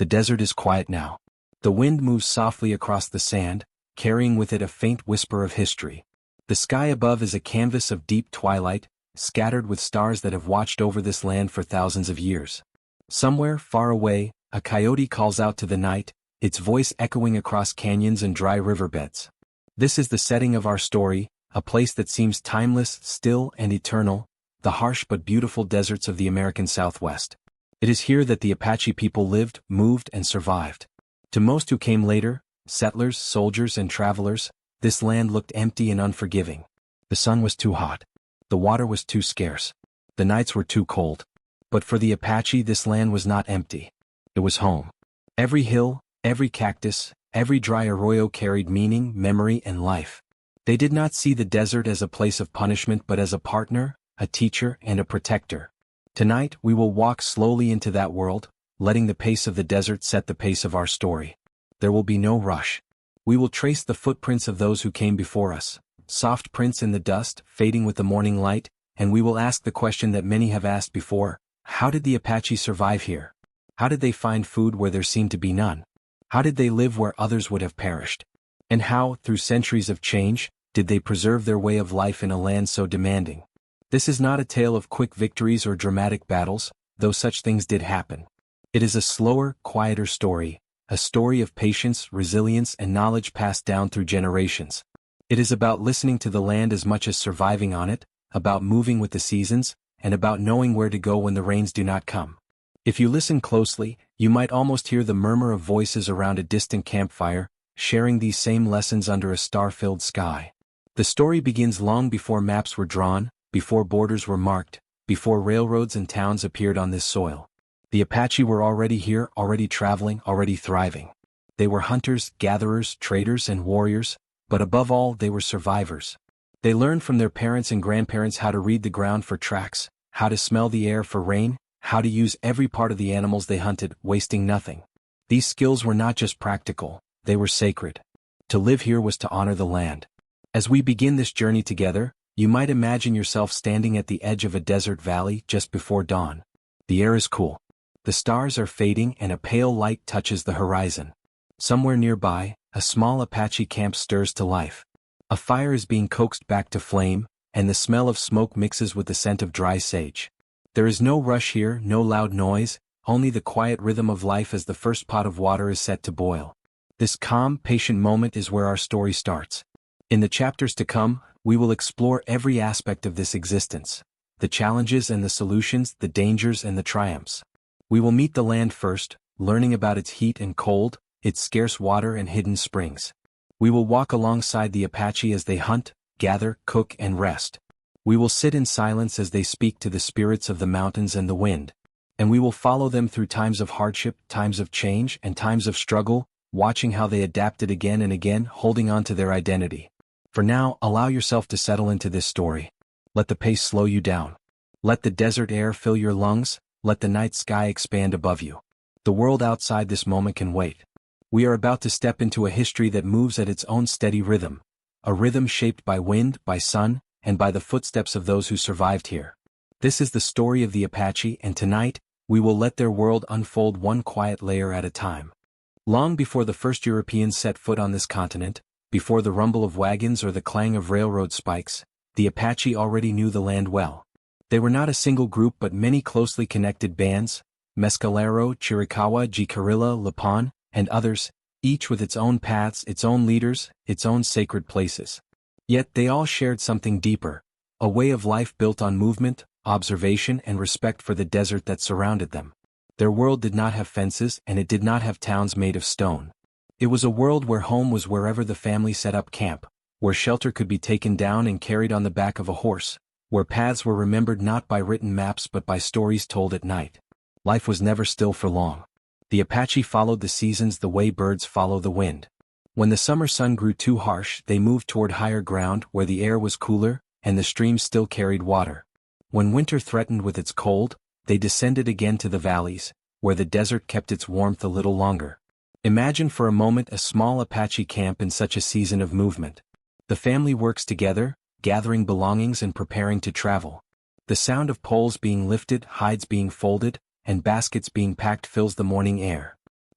The desert is quiet now. The wind moves softly across the sand, carrying with it a faint whisper of history. The sky above is a canvas of deep twilight, scattered with stars that have watched over this land for thousands of years. Somewhere, far away, a coyote calls out to the night, its voice echoing across canyons and dry riverbeds. This is the setting of our story, a place that seems timeless, still, and eternal, the harsh but beautiful deserts of the American Southwest. It is here that the Apache people lived, moved, and survived. To most who came later, settlers, soldiers, and travelers, this land looked empty and unforgiving. The sun was too hot. The water was too scarce. The nights were too cold. But for the Apache, this land was not empty. It was home. Every hill, every cactus, every dry arroyo carried meaning, memory, and life. They did not see the desert as a place of punishment but as a partner, a teacher, and a protector. Tonight, we will walk slowly into that world, letting the pace of the desert set the pace of our story. There will be no rush. We will trace the footprints of those who came before us, soft prints in the dust, fading with the morning light, and we will ask the question that many have asked before: how did the Apache survive here? How did they find food where there seemed to be none? How did they live where others would have perished? And how, through centuries of change, did they preserve their way of life in a land so demanding? This is not a tale of quick victories or dramatic battles, though such things did happen. It is a slower, quieter story, a story of patience, resilience, and knowledge passed down through generations. It is about listening to the land as much as surviving on it, about moving with the seasons, and about knowing where to go when the rains do not come. If you listen closely, you might almost hear the murmur of voices around a distant campfire, sharing these same lessons under a star-filled sky. The story begins long before maps were drawn, before borders were marked, before railroads and towns appeared on this soil. The Apache were already here, already traveling, already thriving. They were hunters, gatherers, traders, and warriors, but above all they were survivors. They learned from their parents and grandparents how to read the ground for tracks, how to smell the air for rain, how to use every part of the animals they hunted, wasting nothing. These skills were not just practical, they were sacred. To live here was to honor the land. As we begin this journey together, you might imagine yourself standing at the edge of a desert valley just before dawn. The air is cool. The stars are fading and a pale light touches the horizon. Somewhere nearby, a small Apache camp stirs to life. A fire is being coaxed back to flame, and the smell of smoke mixes with the scent of dry sage. There is no rush here, no loud noise, only the quiet rhythm of life as the first pot of water is set to boil. This calm, patient moment is where our story starts. In the chapters to come, we will explore every aspect of this existence, the challenges and the solutions, the dangers and the triumphs. We will meet the land first, learning about its heat and cold, its scarce water and hidden springs. We will walk alongside the Apache as they hunt, gather, cook, and rest. We will sit in silence as they speak to the spirits of the mountains and the wind. And we will follow them through times of hardship, times of change, and times of struggle, watching how they adapted again and again, holding on to their identity. For now, allow yourself to settle into this story. Let the pace slow you down. Let the desert air fill your lungs, let the night sky expand above you. The world outside this moment can wait. We are about to step into a history that moves at its own steady rhythm, a rhythm shaped by wind, by sun, and by the footsteps of those who survived here. This is the story of the Apache, and tonight, we will let their world unfold one quiet layer at a time. Long before the first Europeans set foot on this continent, before the rumble of wagons or the clang of railroad spikes, the Apache already knew the land well. They were not a single group but many closely connected bands, Mescalero, Chiricahua, Jicarilla, Lipan, and others, each with its own paths, its own leaders, its own sacred places. Yet they all shared something deeper, a way of life built on movement, observation, and respect for the desert that surrounded them. Their world did not have fences and it did not have towns made of stone. It was a world where home was wherever the family set up camp, where shelter could be taken down and carried on the back of a horse, where paths were remembered not by written maps but by stories told at night. Life was never still for long. The Apache followed the seasons the way birds follow the wind. When the summer sun grew too harsh, they moved toward higher ground where the air was cooler and the streams still carried water. When winter threatened with its cold, they descended again to the valleys, where the desert kept its warmth a little longer. Imagine for a moment a small Apache camp in such a season of movement. The family works together, gathering belongings and preparing to travel. The sound of poles being lifted, hides being folded, and baskets being packed fills the morning air.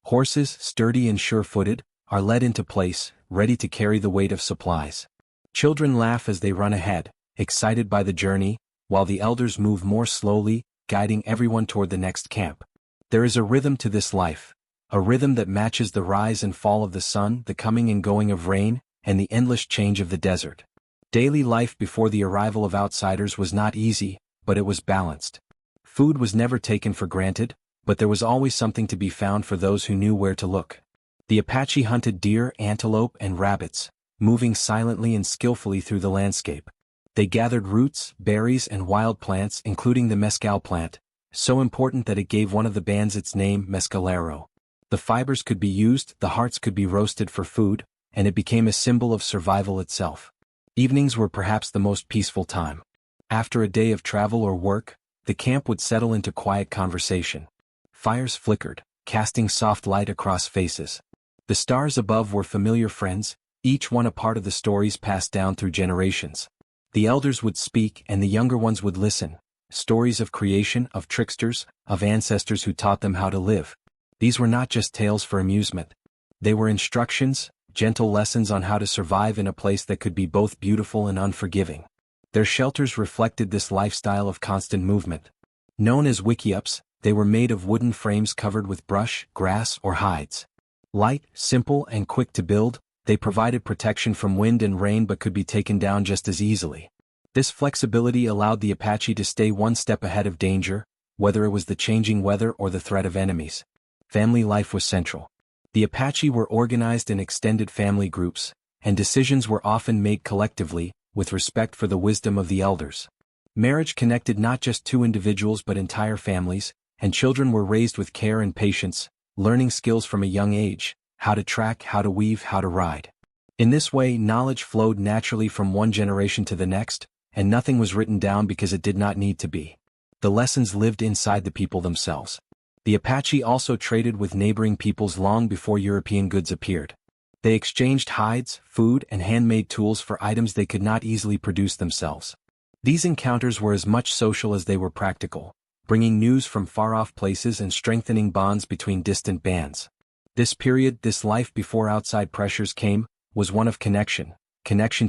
Horses, sturdy and sure-footed, are led into place, ready to carry the weight of supplies. Children laugh as they run ahead, excited by the journey, while the elders move more slowly, guiding everyone toward the next camp. There is a rhythm to this life, a rhythm that matches the rise and fall of the sun, the coming and going of rain, and the endless change of the desert. Daily life before the arrival of outsiders was not easy, but it was balanced. Food was never taken for granted, but there was always something to be found for those who knew where to look. The Apache hunted deer, antelope, and rabbits, moving silently and skillfully through the landscape. They gathered roots, berries, and wild plants, including the mescal plant, so important that it gave one of the bands its name, Mescalero. The fibers could be used, the hearts could be roasted for food, and it became a symbol of survival itself. Evenings were perhaps the most peaceful time. After a day of travel or work, the camp would settle into quiet conversation. Fires flickered, casting soft light across faces. The stars above were familiar friends, each one a part of the stories passed down through generations. The elders would speak and the younger ones would listen. Stories of creation, of tricksters, of ancestors who taught them how to live. These were not just tales for amusement. They were instructions, gentle lessons on how to survive in a place that could be both beautiful and unforgiving. Their shelters reflected this lifestyle of constant movement. Known as wickiups, they were made of wooden frames covered with brush, grass, or hides. Light, simple, and quick to build, they provided protection from wind and rain but could be taken down just as easily. This flexibility allowed the Apache to stay one step ahead of danger, whether it was the changing weather or the threat of enemies. Family life was central. The Apache were organized in extended family groups, and decisions were often made collectively, with respect for the wisdom of the elders. Marriage connected not just two individuals but entire families, and children were raised with care and patience, learning skills from a young age, how to track, how to weave, how to ride. In this way, knowledge flowed naturally from one generation to the next, and nothing was written down because it did not need to be. The lessons lived inside the people themselves. The Apache also traded with neighboring peoples long before European goods appeared. They exchanged hides, food, and handmade tools for items they could not easily produce themselves. These encounters were as much social as they were practical, bringing news from far-off places and strengthening bonds between distant bands. This period, this life before outside pressures came, was one of connection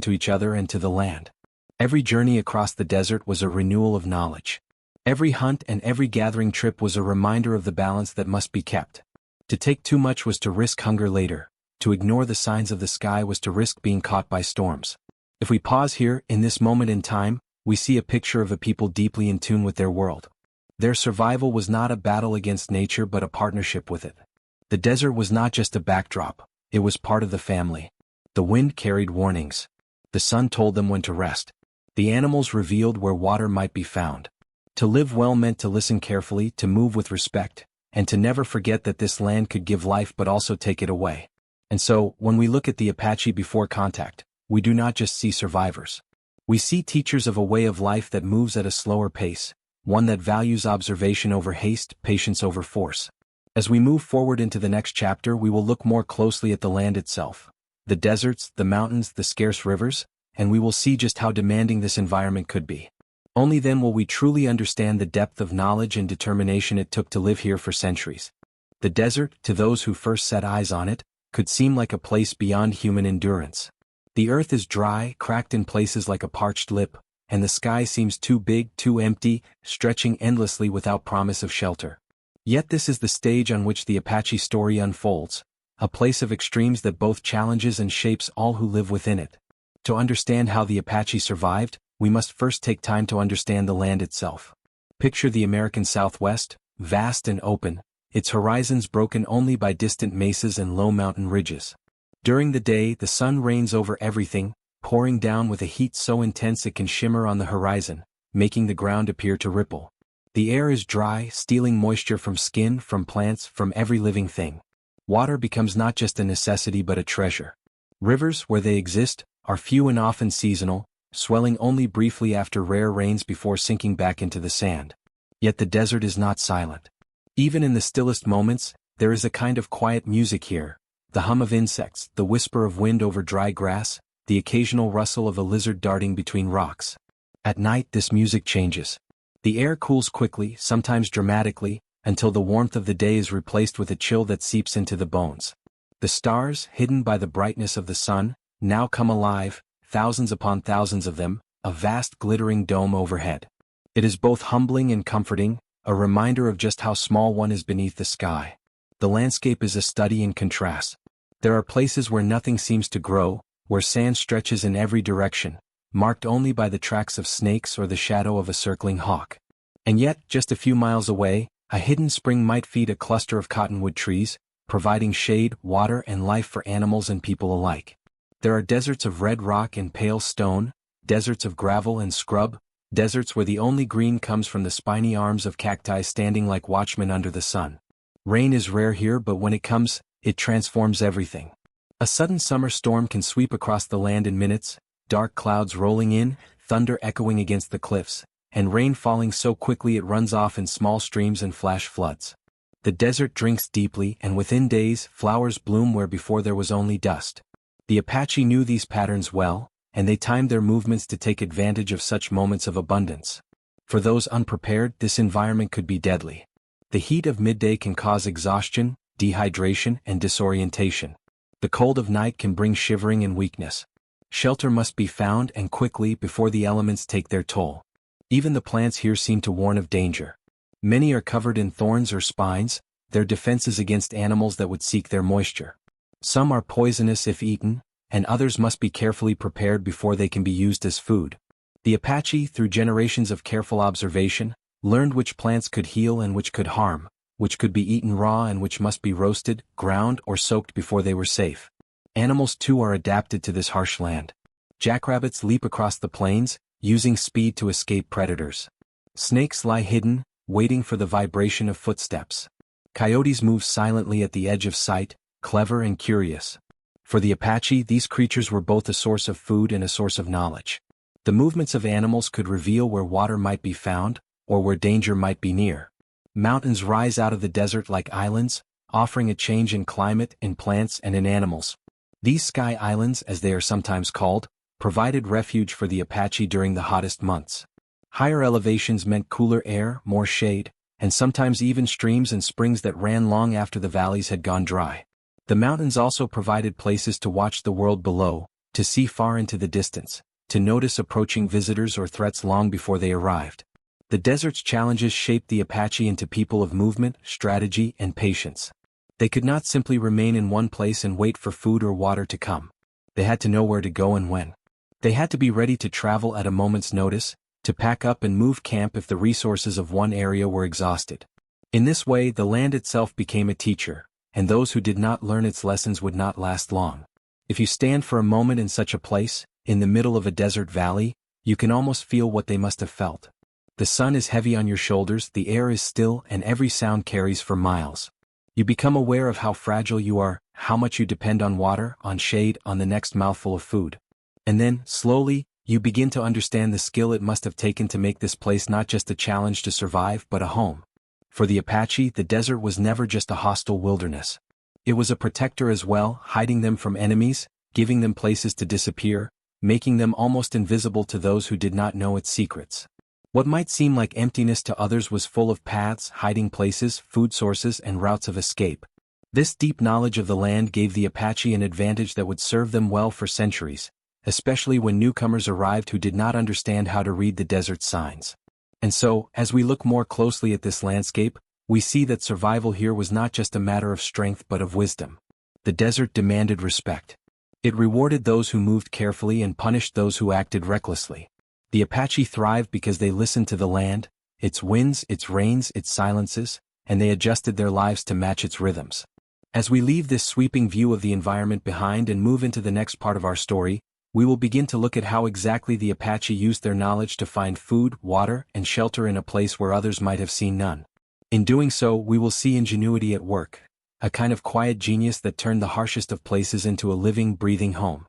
to each other and to the land. Every journey across the desert was a renewal of knowledge. Every hunt and every gathering trip was a reminder of the balance that must be kept. To take too much was to risk hunger later. To ignore the signs of the sky was to risk being caught by storms. If we pause here, in this moment in time, we see a picture of a people deeply in tune with their world. Their survival was not a battle against nature but a partnership with it. The desert was not just a backdrop, it was part of the family. The wind carried warnings. The sun told them when to rest. The animals revealed where water might be found. To live well meant to listen carefully, to move with respect, and to never forget that this land could give life but also take it away. And so, when we look at the Apache before contact, we do not just see survivors. We see teachers of a way of life that moves at a slower pace, one that values observation over haste, patience over force. As we move forward into the next chapter, we will look more closely at the land itself, the deserts, the mountains, the scarce rivers, and we will see just how demanding this environment could be. Only then will we truly understand the depth of knowledge and determination it took to live here for centuries. The desert, to those who first set eyes on it, could seem like a place beyond human endurance. The earth is dry, cracked in places like a parched lip, and the sky seems too big, too empty, stretching endlessly without promise of shelter. Yet this is the stage on which the Apache story unfolds, a place of extremes that both challenges and shapes all who live within it. To understand how the Apache survived, we must first take time to understand the land itself. Picture the American Southwest, vast and open, its horizons broken only by distant mesas and low mountain ridges. During the day, the sun reigns over everything, pouring down with a heat so intense it can shimmer on the horizon, making the ground appear to ripple. The air is dry, stealing moisture from skin, from plants, from every living thing. Water becomes not just a necessity but a treasure. Rivers, where they exist, are few and often seasonal, swelling only briefly after rare rains before sinking back into the sand. Yet the desert is not silent. Even in the stillest moments, there is a kind of quiet music here, the hum of insects, the whisper of wind over dry grass, the occasional rustle of a lizard darting between rocks. At night this music changes. The air cools quickly, sometimes dramatically, until the warmth of the day is replaced with a chill that seeps into the bones. The stars, hidden by the brightness of the sun, now come alive, thousands upon thousands of them, a vast glittering dome overhead. It is both humbling and comforting, a reminder of just how small one is beneath the sky. The landscape is a study in contrast. There are places where nothing seems to grow, where sand stretches in every direction, marked only by the tracks of snakes or the shadow of a circling hawk. And yet, just a few miles away, a hidden spring might feed a cluster of cottonwood trees, providing shade, water, and life for animals and people alike. There are deserts of red rock and pale stone, deserts of gravel and scrub, deserts where the only green comes from the spiny arms of cacti standing like watchmen under the sun. Rain is rare here, but when it comes, it transforms everything. A sudden summer storm can sweep across the land in minutes, dark clouds rolling in, thunder echoing against the cliffs, and rain falling so quickly it runs off in small streams and flash floods. The desert drinks deeply, and within days, flowers bloom where before there was only dust. The Apache knew these patterns well, and they timed their movements to take advantage of such moments of abundance. For those unprepared, this environment could be deadly. The heat of midday can cause exhaustion, dehydration, and disorientation. The cold of night can bring shivering and weakness. Shelter must be found, and quickly, before the elements take their toll. Even the plants here seem to warn of danger. Many are covered in thorns or spines, their defenses against animals that would seek their moisture. Some are poisonous if eaten, and others must be carefully prepared before they can be used as food. The Apache, through generations of careful observation, learned which plants could heal and which could harm, which could be eaten raw and which must be roasted, ground, or soaked before they were safe. Animals too are adapted to this harsh land. Jackrabbits leap across the plains, using speed to escape predators. Snakes lie hidden, waiting for the vibration of footsteps. Coyotes move silently at the edge of sight, clever and curious. For the Apache, these creatures were both a source of food and a source of knowledge. The movements of animals could reveal where water might be found, or where danger might be near. Mountains rise out of the desert like islands, offering a change in climate, in plants, and in animals. These sky islands, as they are sometimes called, provided refuge for the Apache during the hottest months. Higher elevations meant cooler air, more shade, and sometimes even streams and springs that ran long after the valleys had gone dry. The mountains also provided places to watch the world below, to see far into the distance, to notice approaching visitors or threats long before they arrived. The desert's challenges shaped the Apache into people of movement, strategy, and patience. They could not simply remain in one place and wait for food or water to come. They had to know where to go and when. They had to be ready to travel at a moment's notice, to pack up and move camp if the resources of one area were exhausted. In this way, the land itself became a teacher, and those who did not learn its lessons would not last long. If you stand for a moment in such a place, in the middle of a desert valley, you can almost feel what they must have felt. The sun is heavy on your shoulders, the air is still, and every sound carries for miles. You become aware of how fragile you are, how much you depend on water, on shade, on the next mouthful of food. And then, slowly, you begin to understand the skill it must have taken to make this place not just a challenge to survive but a home. For the Apache, the desert was never just a hostile wilderness. It was a protector as well, hiding them from enemies, giving them places to disappear, making them almost invisible to those who did not know its secrets. What might seem like emptiness to others was full of paths, hiding places, food sources, and routes of escape. This deep knowledge of the land gave the Apache an advantage that would serve them well for centuries, especially when newcomers arrived who did not understand how to read the desert's signs. And so, as we look more closely at this landscape, we see that survival here was not just a matter of strength but of wisdom. The desert demanded respect. It rewarded those who moved carefully and punished those who acted recklessly. The Apache thrived because they listened to the land, its winds, its rains, its silences, and they adjusted their lives to match its rhythms. As we leave this sweeping view of the environment behind and move into the next part of our story, we will begin to look at how exactly the Apache used their knowledge to find food, water, and shelter in a place where others might have seen none. In doing so, we will see ingenuity at work, a kind of quiet genius that turned the harshest of places into a living, breathing home.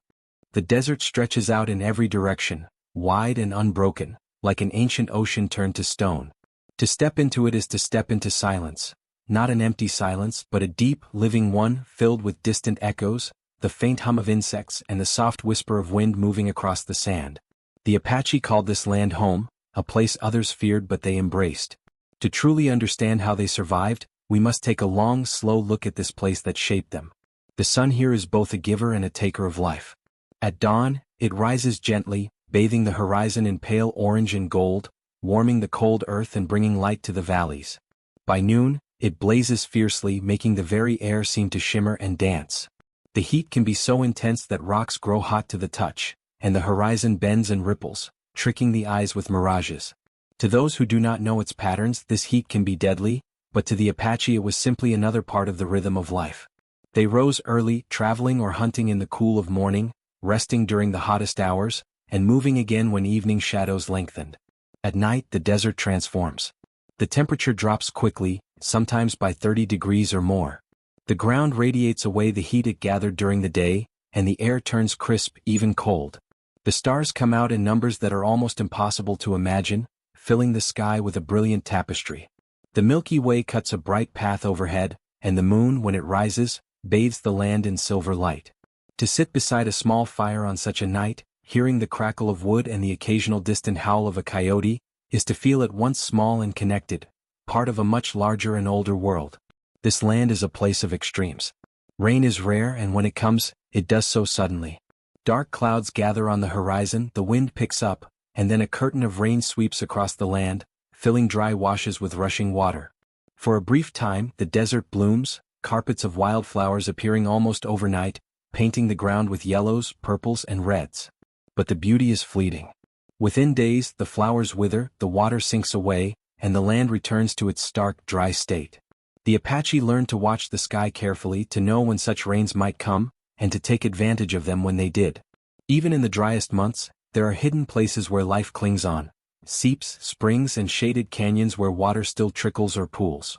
The desert stretches out in every direction, wide and unbroken, like an ancient ocean turned to stone. To step into it is to step into silence, not an empty silence but a deep, living one filled with distant echoes, the faint hum of insects and the soft whisper of wind moving across the sand. The Apache called this land home, a place others feared but they embraced. To truly understand how they survived, we must take a long, slow look at this place that shaped them. The sun here is both a giver and a taker of life. At dawn, it rises gently, bathing the horizon in pale orange and gold, warming the cold earth and bringing light to the valleys. By noon, it blazes fiercely, making the very air seem to shimmer and dance. The heat can be so intense that rocks grow hot to the touch, and the horizon bends and ripples, tricking the eyes with mirages. To those who do not know its patterns, this heat can be deadly, but to the Apache it was simply another part of the rhythm of life. They rose early, traveling or hunting in the cool of morning, resting during the hottest hours, and moving again when evening shadows lengthened. At night the desert transforms. The temperature drops quickly, sometimes by 30 degrees or more. The ground radiates away the heat it gathered during the day, and the air turns crisp, even cold. The stars come out in numbers that are almost impossible to imagine, filling the sky with a brilliant tapestry. The Milky Way cuts a bright path overhead, and the moon, when it rises, bathes the land in silver light. To sit beside a small fire on such a night, hearing the crackle of wood and the occasional distant howl of a coyote, is to feel at once small and connected, part of a much larger and older world. This land is a place of extremes. Rain is rare, and when it comes, it does so suddenly. Dark clouds gather on the horizon, the wind picks up, and then a curtain of rain sweeps across the land, filling dry washes with rushing water. For a brief time, the desert blooms, carpets of wildflowers appearing almost overnight, painting the ground with yellows, purples, and reds. But the beauty is fleeting. Within days, the flowers wither, the water sinks away, and the land returns to its stark, dry state. The Apache learned to watch the sky carefully, to know when such rains might come, and to take advantage of them when they did. Even in the driest months, there are hidden places where life clings on. Seeps, springs, and shaded canyons where water still trickles or pools.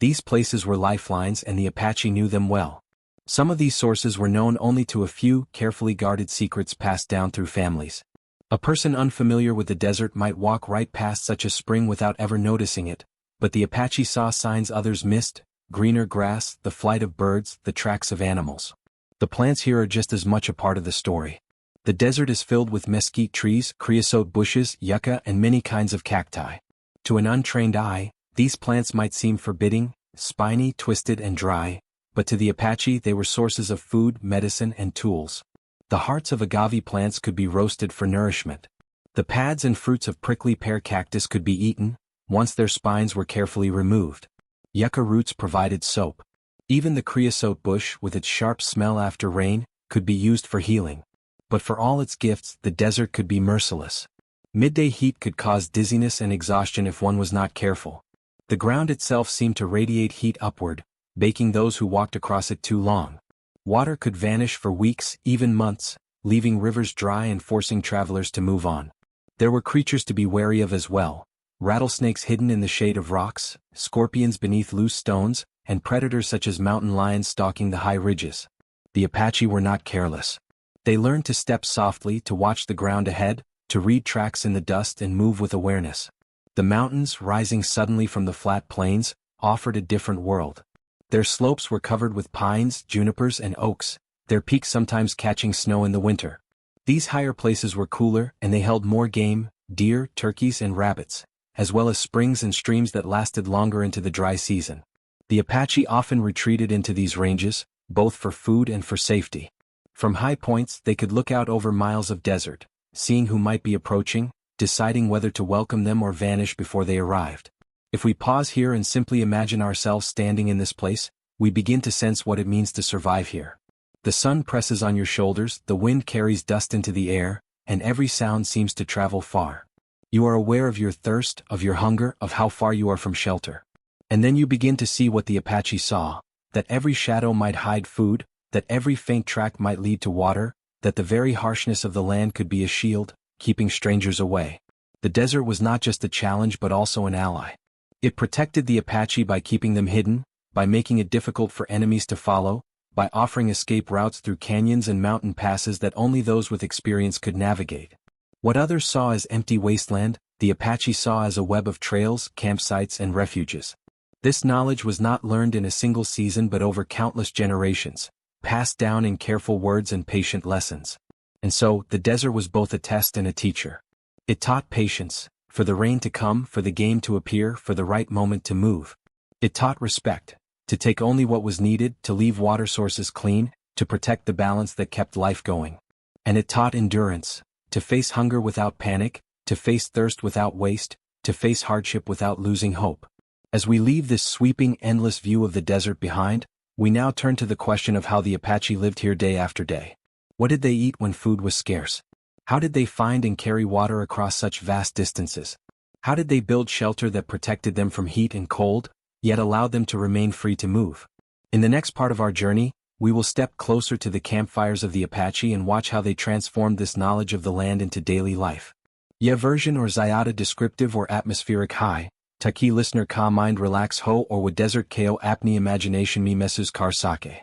These places were lifelines, and the Apache knew them well. Some of these sources were known only to a few, carefully guarded secrets passed down through families. A person unfamiliar with the desert might walk right past such a spring without ever noticing it, but the Apache saw signs others missed: greener grass, the flight of birds, the tracks of animals. The plants here are just as much a part of the story. The desert is filled with mesquite trees, creosote bushes, yucca, and many kinds of cacti. To an untrained eye, these plants might seem forbidding, spiny, twisted, and dry, but to the Apache they were sources of food, medicine, and tools. The hearts of agave plants could be roasted for nourishment. The pads and fruits of prickly pear cactus could be eaten, once their spines were carefully removed. Yucca roots provided soap. Even the creosote bush, with its sharp smell after rain, could be used for healing. But for all its gifts, the desert could be merciless. Midday heat could cause dizziness and exhaustion if one was not careful. The ground itself seemed to radiate heat upward, baking those who walked across it too long. Water could vanish for weeks, even months, leaving rivers dry and forcing travelers to move on. There were creatures to be wary of as well: rattlesnakes hidden in the shade of rocks, scorpions beneath loose stones, and predators such as mountain lions stalking the high ridges. The Apache were not careless. They learned to step softly, to watch the ground ahead, to read tracks in the dust and move with awareness. The mountains, rising suddenly from the flat plains, offered a different world. Their slopes were covered with pines, junipers, and oaks, their peaks sometimes catching snow in the winter. These higher places were cooler, and they held more game: deer, turkeys, and rabbits, as well as springs and streams that lasted longer into the dry season. The Apache often retreated into these ranges, both for food and for safety. From high points they could look out over miles of desert, seeing who might be approaching, deciding whether to welcome them or vanish before they arrived. If we pause here and simply imagine ourselves standing in this place, we begin to sense what it means to survive here. The sun presses on your shoulders, the wind carries dust into the air, and every sound seems to travel far. You are aware of your thirst, of your hunger, of how far you are from shelter. And then you begin to see what the Apache saw: that every shadow might hide food, that every faint track might lead to water, that the very harshness of the land could be a shield, keeping strangers away. The desert was not just a challenge but also an ally. It protected the Apache by keeping them hidden, by making it difficult for enemies to follow, by offering escape routes through canyons and mountain passes that only those with experience could navigate. What others saw as empty wasteland, the Apache saw as a web of trails, campsites, and refuges. This knowledge was not learned in a single season but over countless generations, passed down in careful words and patient lessons. And so, the desert was both a test and a teacher. It taught patience, for the rain to come, for the game to appear, for the right moment to move. It taught respect, to take only what was needed, to leave water sources clean, to protect the balance that kept life going. And it taught endurance, to face hunger without panic, to face thirst without waste, to face hardship without losing hope. As we leave this sweeping, endless view of the desert behind, we now turn to the question of how the Apache lived here day after day. What did they eat when food was scarce? How did they find and carry water across such vast distances? How did they build shelter that protected them from heat and cold, yet allowed them to remain free to move? In the next part of our journey, we will step closer to the campfires of the Apache and watch how they transformed this knowledge of the land into daily life. Ya version or Zayada descriptive or atmospheric high, Taki listener ka mind relax ho or would desert ko apni imagination me mesus karsake.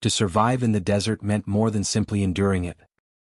To survive in the desert meant more than simply enduring it.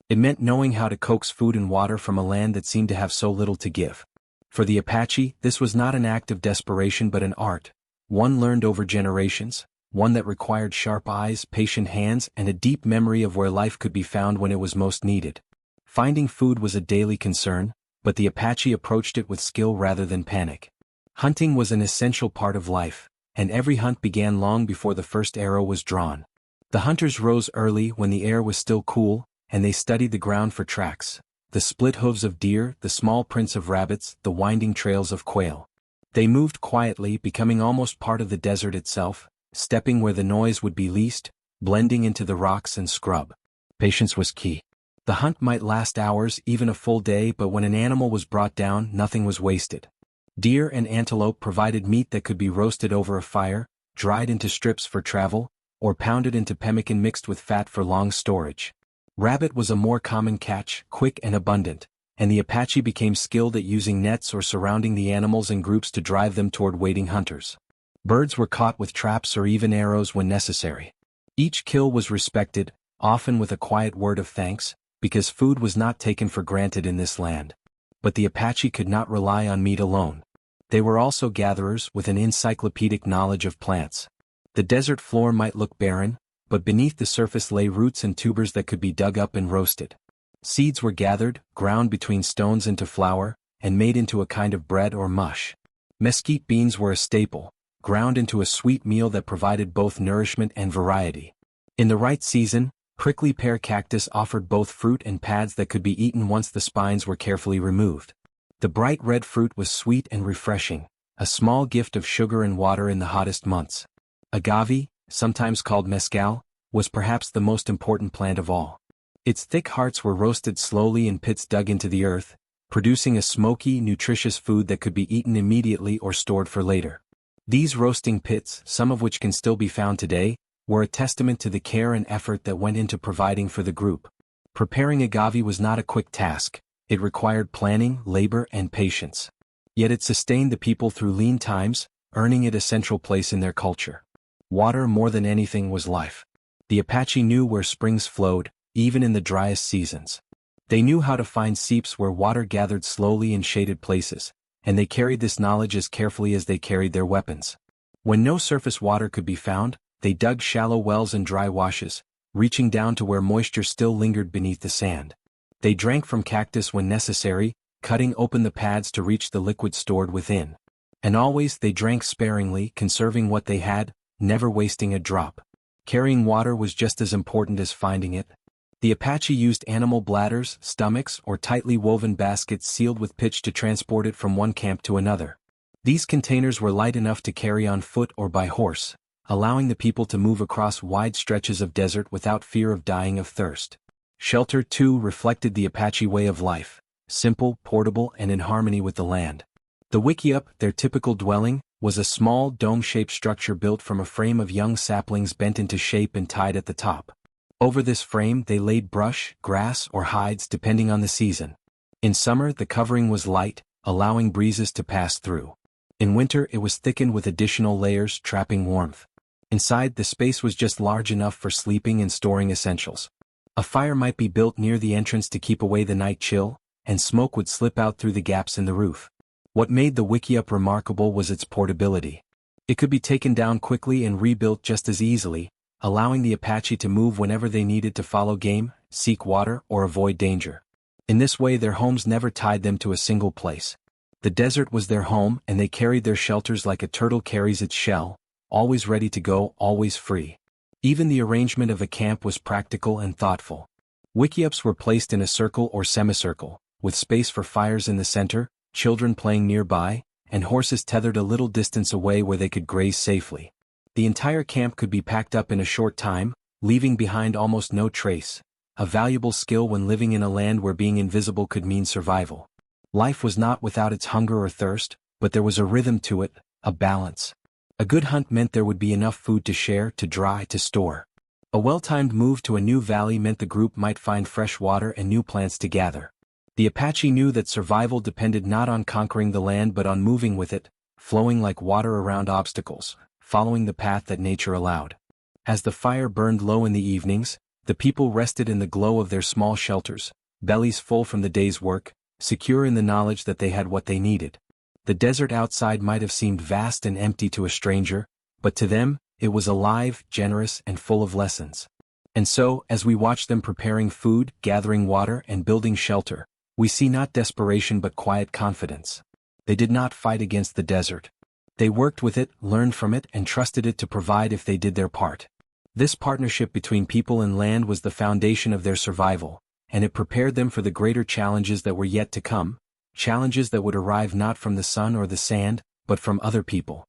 It meant knowing how to coax food and water from a land that seemed to have so little to give. For the Apache, this was not an act of desperation but an art, one learned over generations, one that required sharp eyes, patient hands, and a deep memory of where life could be found when it was most needed. Finding food was a daily concern, but the Apache approached it with skill rather than panic. Hunting was an essential part of life, and every hunt began long before the first arrow was drawn. The hunters rose early when the air was still cool, and they studied the ground for tracks, the split hooves of deer, the small prints of rabbits, the winding trails of quail. They moved quietly, becoming almost part of the desert itself, stepping where the noise would be least, blending into the rocks and scrub. Patience was key. The hunt might last hours, even a full day, but when an animal was brought down, nothing was wasted. Deer and antelope provided meat that could be roasted over a fire, dried into strips for travel, or pounded into pemmican mixed with fat for long storage. Rabbit was a more common catch, quick and abundant, and the Apache became skilled at using nets or surrounding the animals in groups to drive them toward waiting hunters. Birds were caught with traps or even arrows when necessary. Each kill was respected, often with a quiet word of thanks, because food was not taken for granted in this land. But the Apache could not rely on meat alone. They were also gatherers with an encyclopedic knowledge of plants. The desert floor might look barren, but beneath the surface lay roots and tubers that could be dug up and roasted. Seeds were gathered, ground between stones into flour, and made into a kind of bread or mush. Mesquite beans were a staple, ground into a sweet meal that provided both nourishment and variety. In the right season, prickly pear cactus offered both fruit and pads that could be eaten once the spines were carefully removed. The bright red fruit was sweet and refreshing, a small gift of sugar and water in the hottest months. Agave, sometimes called mezcal, was perhaps the most important plant of all. Its thick hearts were roasted slowly in pits dug into the earth, producing a smoky, nutritious food that could be eaten immediately or stored for later. These roasting pits, some of which can still be found today, were a testament to the care and effort that went into providing for the group. Preparing agave was not a quick task. It required planning, labor, and patience. Yet it sustained the people through lean times, earning it a central place in their culture. Water more than anything was life. The Apache knew where springs flowed, even in the driest seasons. They knew how to find seeps where water gathered slowly in shaded places, and they carried this knowledge as carefully as they carried their weapons. When no surface water could be found, they dug shallow wells and dry washes, reaching down to where moisture still lingered beneath the sand. They drank from cactus when necessary, cutting open the pads to reach the liquid stored within. And always they drank sparingly, conserving what they had, never wasting a drop. Carrying water was just as important as finding it. The Apache used animal bladders, stomachs, or tightly woven baskets sealed with pitch to transport it from one camp to another. These containers were light enough to carry on foot or by horse, allowing the people to move across wide stretches of desert without fear of dying of thirst. Shelter, too, reflected the Apache way of life, simple, portable, and in harmony with the land. The wickiup, their typical dwelling, was a small dome-shaped structure built from a frame of young saplings bent into shape and tied at the top. Over this frame they laid brush, grass, or hides depending on the season. In summer the covering was light, allowing breezes to pass through. In winter it was thickened with additional layers, trapping warmth. Inside the space was just large enough for sleeping and storing essentials. A fire might be built near the entrance to keep away the night chill, and smoke would slip out through the gaps in the roof. What made the wickiup remarkable was its portability. It could be taken down quickly and rebuilt just as easily, allowing the Apache to move whenever they needed to follow game, seek water, or avoid danger. In this way their homes never tied them to a single place. The desert was their home and they carried their shelters like a turtle carries its shell, always ready to go, always free. Even the arrangement of a camp was practical and thoughtful. Wickiups were placed in a circle or semicircle, with space for fires in the center, children playing nearby, and horses tethered a little distance away where they could graze safely. The entire camp could be packed up in a short time, leaving behind almost no trace, a valuable skill when living in a land where being invisible could mean survival. Life was not without its hunger or thirst, but there was a rhythm to it, a balance. A good hunt meant there would be enough food to share, to dry, to store. A well-timed move to a new valley meant the group might find fresh water and new plants to gather. The Apache knew that survival depended not on conquering the land but on moving with it, flowing like water around obstacles, following the path that nature allowed. As the fire burned low in the evenings, the people rested in the glow of their small shelters, bellies full from the day's work, secure in the knowledge that they had what they needed. The desert outside might have seemed vast and empty to a stranger, but to them, it was alive, generous, and full of lessons. And so, as we watch them preparing food, gathering water, and building shelter, we see not desperation but quiet confidence. They did not fight against the desert. They worked with it, learned from it, and trusted it to provide if they did their part. This partnership between people and land was the foundation of their survival, and it prepared them for the greater challenges that were yet to come, challenges that would arrive not from the sun or the sand, but from other people.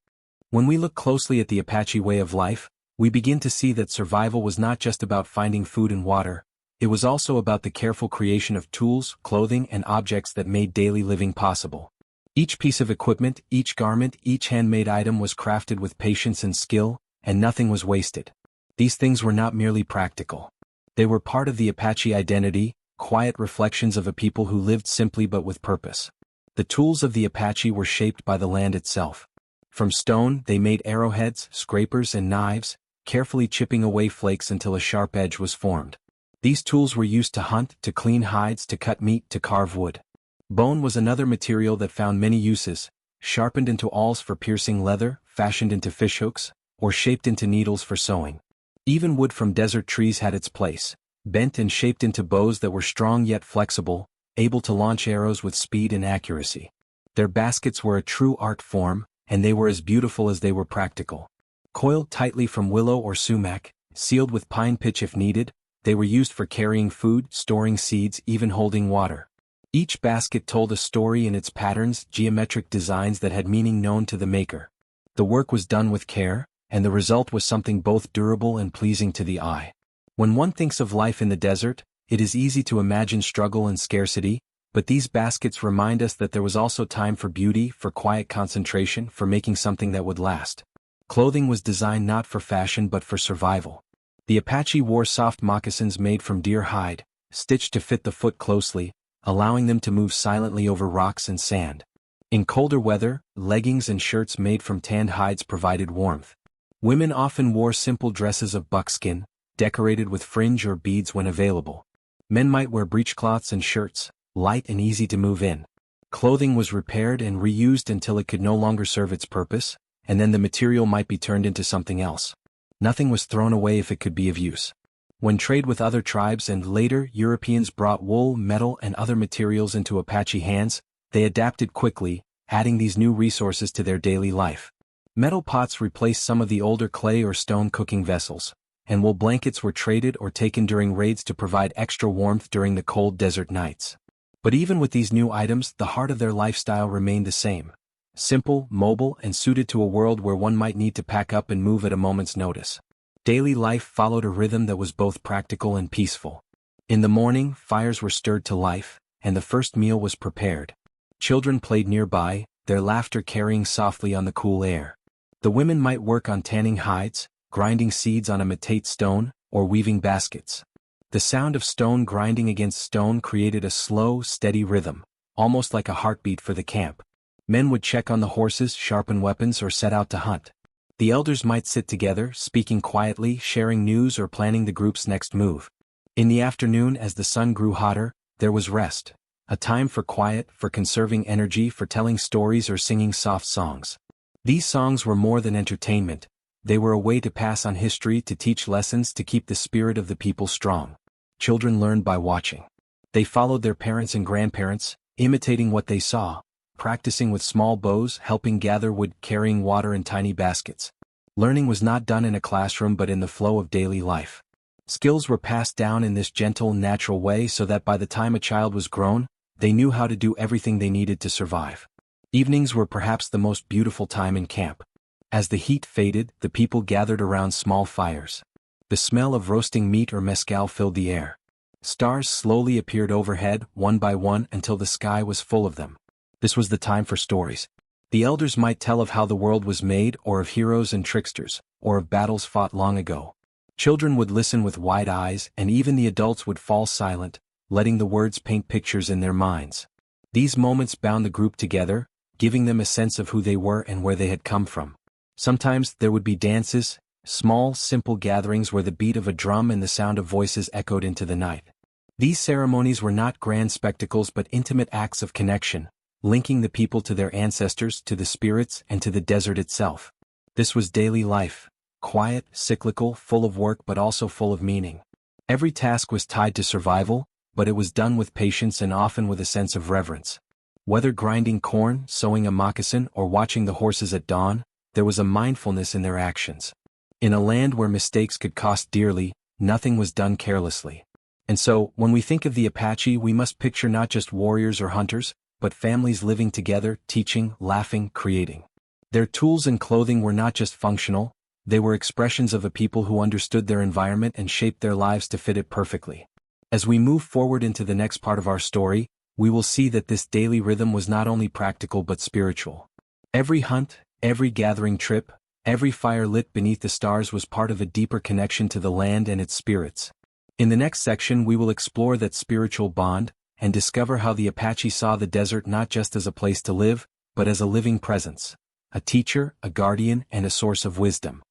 When we look closely at the Apache way of life, we begin to see that survival was not just about finding food and water, it was also about the careful creation of tools, clothing, and objects that made daily living possible. Each piece of equipment, each garment, each handmade item was crafted with patience and skill, and nothing was wasted. These things were not merely practical. They were part of the Apache identity, quiet reflections of a people who lived simply but with purpose. The tools of the Apache were shaped by the land itself. From stone, they made arrowheads, scrapers, and knives, carefully chipping away flakes until a sharp edge was formed. These tools were used to hunt, to clean hides, to cut meat, to carve wood. Bone was another material that found many uses, sharpened into awls for piercing leather, fashioned into fishhooks, or shaped into needles for sewing. Even wood from desert trees had its place, bent and shaped into bows that were strong yet flexible, able to launch arrows with speed and accuracy. Their baskets were a true art form, and they were as beautiful as they were practical. Coiled tightly from willow or sumac, sealed with pine pitch if needed, they were used for carrying food, storing seeds, even holding water. Each basket told a story in its patterns, geometric designs that had meaning known to the maker. The work was done with care, and the result was something both durable and pleasing to the eye. When one thinks of life in the desert, it is easy to imagine struggle and scarcity, but these baskets remind us that there was also time for beauty, for quiet concentration, for making something that would last. Clothing was designed not for fashion but for survival. The Apache wore soft moccasins made from deer hide, stitched to fit the foot closely, allowing them to move silently over rocks and sand. In colder weather, leggings and shirts made from tanned hides provided warmth. Women often wore simple dresses of buckskin, decorated with fringe or beads when available. Men might wear breechcloths and shirts, light and easy to move in. Clothing was repaired and reused until it could no longer serve its purpose, and then the material might be turned into something else. Nothing was thrown away if it could be of use. When trade with other tribes and later Europeans brought wool, metal, and other materials into Apache hands, they adapted quickly, adding these new resources to their daily life. Metal pots replaced some of the older clay or stone cooking vessels, and wool blankets were traded or taken during raids to provide extra warmth during the cold desert nights. But even with these new items, the heart of their lifestyle remained the same. Simple, mobile, and suited to a world where one might need to pack up and move at a moment's notice. Daily life followed a rhythm that was both practical and peaceful. In the morning, fires were stirred to life, and the first meal was prepared. Children played nearby, their laughter carrying softly on the cool air. The women might work on tanning hides, grinding seeds on a matate stone, or weaving baskets. The sound of stone grinding against stone created a slow, steady rhythm, almost like a heartbeat for the camp. Men would check on the horses, sharpen weapons, or set out to hunt. The elders might sit together, speaking quietly, sharing news or planning the group's next move. In the afternoon, as the sun grew hotter, there was rest, a time for quiet, for conserving energy, for telling stories or singing soft songs. These songs were more than entertainment. They were a way to pass on history, to teach lessons, to keep the spirit of the people strong. Children learned by watching. They followed their parents and grandparents, imitating what they saw, practicing with small bows, helping gather wood, carrying water in tiny baskets. Learning was not done in a classroom but in the flow of daily life. Skills were passed down in this gentle, natural way so that by the time a child was grown, they knew how to do everything they needed to survive. Evenings were perhaps the most beautiful time in camp. As the heat faded, the people gathered around small fires. The smell of roasting meat or mezcal filled the air. Stars slowly appeared overhead, one by one, until the sky was full of them. This was the time for stories. The elders might tell of how the world was made, or of heroes and tricksters, or of battles fought long ago. Children would listen with wide eyes, and even the adults would fall silent, letting the words paint pictures in their minds. These moments bound the group together, giving them a sense of who they were and where they had come from. Sometimes there would be dances, small, simple gatherings where the beat of a drum and the sound of voices echoed into the night. These ceremonies were not grand spectacles but intimate acts of connection, linking the people to their ancestors, to the spirits, and to the desert itself. This was daily life, quiet, cyclical, full of work but also full of meaning. Every task was tied to survival, but it was done with patience and often with a sense of reverence. Whether grinding corn, sewing a moccasin, or watching the horses at dawn, there was a mindfulness in their actions. In a land where mistakes could cost dearly, nothing was done carelessly. And so, when we think of the Apache, we must picture not just warriors or hunters, but families living together, teaching, laughing, creating. Their tools and clothing were not just functional, they were expressions of a people who understood their environment and shaped their lives to fit it perfectly. As we move forward into the next part of our story, we will see that this daily rhythm was not only practical but spiritual. Every hunt, every gathering trip, every fire lit beneath the stars was part of a deeper connection to the land and its spirits. In the next section we will explore that spiritual bond, and discover how the Apache saw the desert not just as a place to live, but as a living presence, a teacher, a guardian, and a source of wisdom.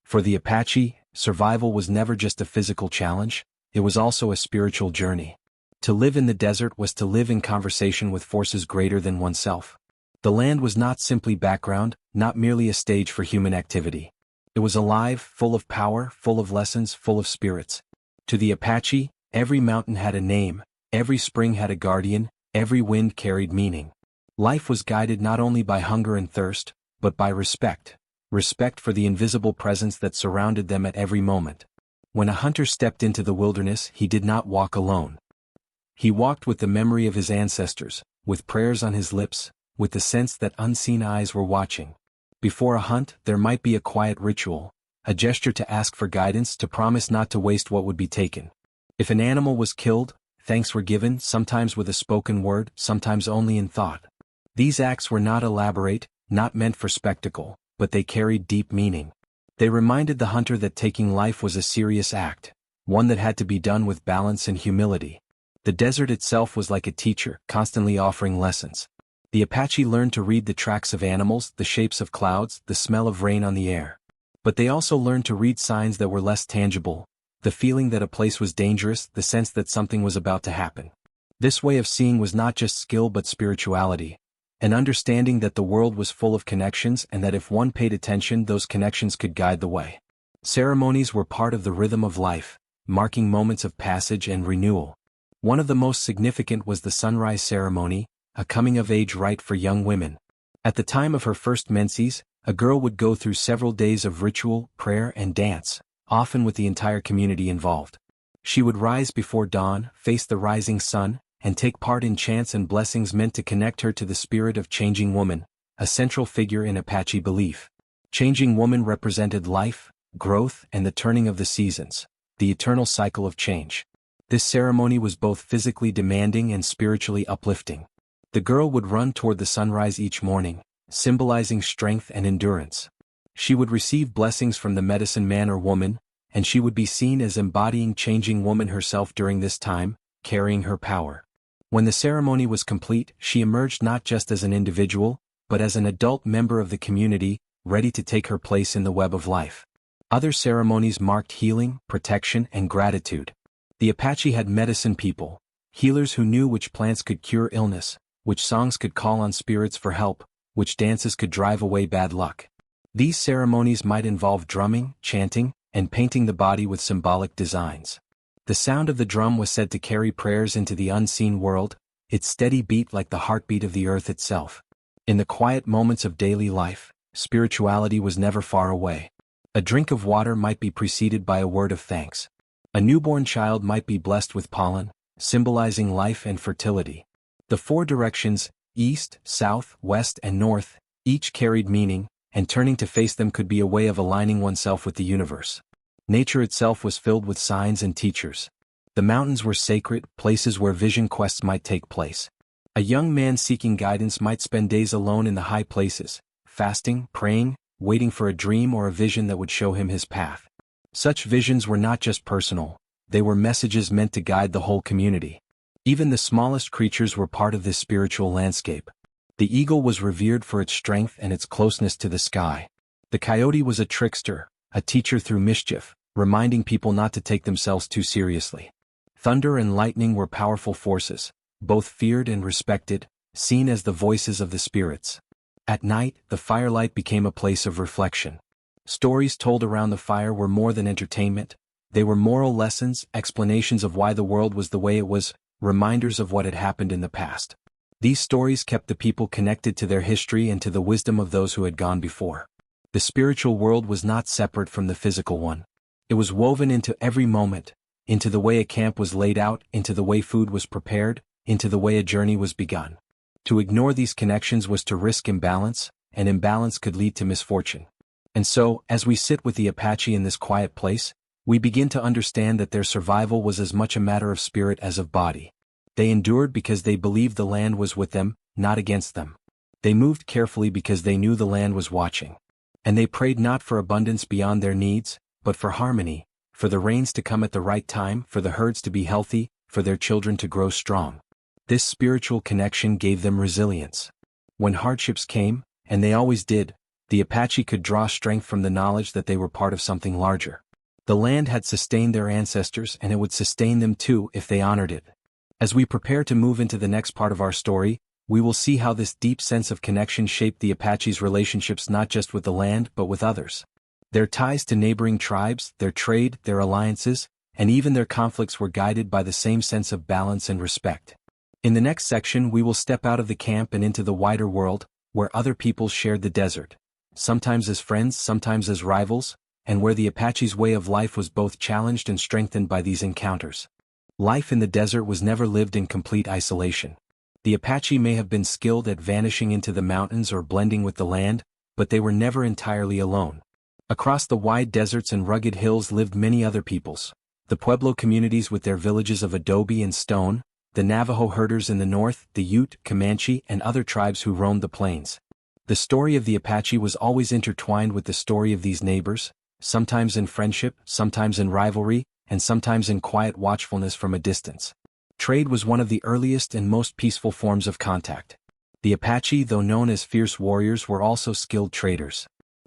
For the Apache, survival was never just a physical challenge, it was also a spiritual journey. To live in the desert was to live in conversation with forces greater than oneself. The land was not simply background, not merely a stage for human activity. It was alive, full of power, full of lessons, full of spirits. To the Apache, every mountain had a name, every spring had a guardian, every wind carried meaning. Life was guided not only by hunger and thirst, but by respect. Respect for the invisible presence that surrounded them at every moment. When a hunter stepped into the wilderness, he did not walk alone. He walked with the memory of his ancestors, with prayers on his lips, with the sense that unseen eyes were watching. Before a hunt, there might be a quiet ritual, a gesture to ask for guidance, to promise not to waste what would be taken. If an animal was killed, thanks were given, sometimes with a spoken word, sometimes only in thought. These acts were not elaborate, not meant for spectacle, but they carried deep meaning. They reminded the hunter that taking life was a serious act, one that had to be done with balance and humility. The desert itself was like a teacher, constantly offering lessons. The Apache learned to read the tracks of animals, the shapes of clouds, the smell of rain on the air. But they also learned to read signs that were less tangible, the feeling that a place was dangerous, the sense that something was about to happen. This way of seeing was not just skill but spirituality, an understanding that the world was full of connections and that if one paid attention, those connections could guide the way. Ceremonies were part of the rhythm of life, marking moments of passage and renewal. One of the most significant was the sunrise ceremony, a coming-of-age rite for young women. At the time of her first menses, a girl would go through several days of ritual, prayer, and dance, often with the entire community involved. She would rise before dawn, face the rising sun, and take part in chants and blessings meant to connect her to the spirit of Changing Woman, a central figure in Apache belief. Changing Woman represented life, growth, and the turning of the seasons, the eternal cycle of change. This ceremony was both physically demanding and spiritually uplifting. The girl would run toward the sunrise each morning, symbolizing strength and endurance. She would receive blessings from the medicine man or woman, and she would be seen as embodying Changing Woman herself during this time, carrying her power. When the ceremony was complete, she emerged not just as an individual, but as an adult member of the community, ready to take her place in the web of life. Other ceremonies marked healing, protection, and gratitude. The Apache had medicine people, healers who knew which plants could cure illness, which songs could call on spirits for help, which dances could drive away bad luck. These ceremonies might involve drumming, chanting, and painting the body with symbolic designs. The sound of the drum was said to carry prayers into the unseen world, its steady beat like the heartbeat of the earth itself. In the quiet moments of daily life, spirituality was never far away. A drink of water might be preceded by a word of thanks. A newborn child might be blessed with pollen, symbolizing life and fertility. The four directions, east, south, west, and north, each carried meaning, and turning to face them could be a way of aligning oneself with the universe. Nature itself was filled with signs and teachers. The mountains were sacred, places where vision quests might take place. A young man seeking guidance might spend days alone in the high places, fasting, praying, waiting for a dream or a vision that would show him his path. Such visions were not just personal, they were messages meant to guide the whole community. Even the smallest creatures were part of this spiritual landscape. The eagle was revered for its strength and its closeness to the sky. The coyote was a trickster, a teacher through mischief, reminding people not to take themselves too seriously. Thunder and lightning were powerful forces, both feared and respected, seen as the voices of the spirits. At night, the firelight became a place of reflection. Stories told around the fire were more than entertainment. They were moral lessons, explanations of why the world was the way it was, reminders of what had happened in the past. These stories kept the people connected to their history and to the wisdom of those who had gone before. The spiritual world was not separate from the physical one. It was woven into every moment, into the way a camp was laid out, into the way food was prepared, into the way a journey was begun. To ignore these connections was to risk imbalance, and imbalance could lead to misfortune. And so, as we sit with the Apache in this quiet place, we begin to understand that their survival was as much a matter of spirit as of body. They endured because they believed the land was with them, not against them. They moved carefully because they knew the land was watching. And they prayed not for abundance beyond their needs, but for harmony, for the rains to come at the right time, for the herds to be healthy, for their children to grow strong. This spiritual connection gave them resilience. When hardships came, and they always did, the Apache could draw strength from the knowledge that they were part of something larger. The land had sustained their ancestors, and it would sustain them too if they honored it. As we prepare to move into the next part of our story, we will see how this deep sense of connection shaped the Apache's relationships not just with the land but with others. Their ties to neighboring tribes, their trade, their alliances, and even their conflicts were guided by the same sense of balance and respect. In the next section we will step out of the camp and into the wider world, where other peoples shared the desert, sometimes as friends, sometimes as rivals, and where the Apache's way of life was both challenged and strengthened by these encounters. Life in the desert was never lived in complete isolation. The Apache may have been skilled at vanishing into the mountains or blending with the land, but they were never entirely alone. Across the wide deserts and rugged hills lived many other peoples. The Pueblo communities with their villages of adobe and stone, the Navajo herders in the north, the Ute, Comanche, and other tribes who roamed the plains. The story of the Apache was always intertwined with the story of these neighbors, sometimes in friendship, sometimes in rivalry, and sometimes in quiet watchfulness from a distance. Trade was one of the earliest and most peaceful forms of contact. The Apache, though known as fierce warriors, were also skilled traders.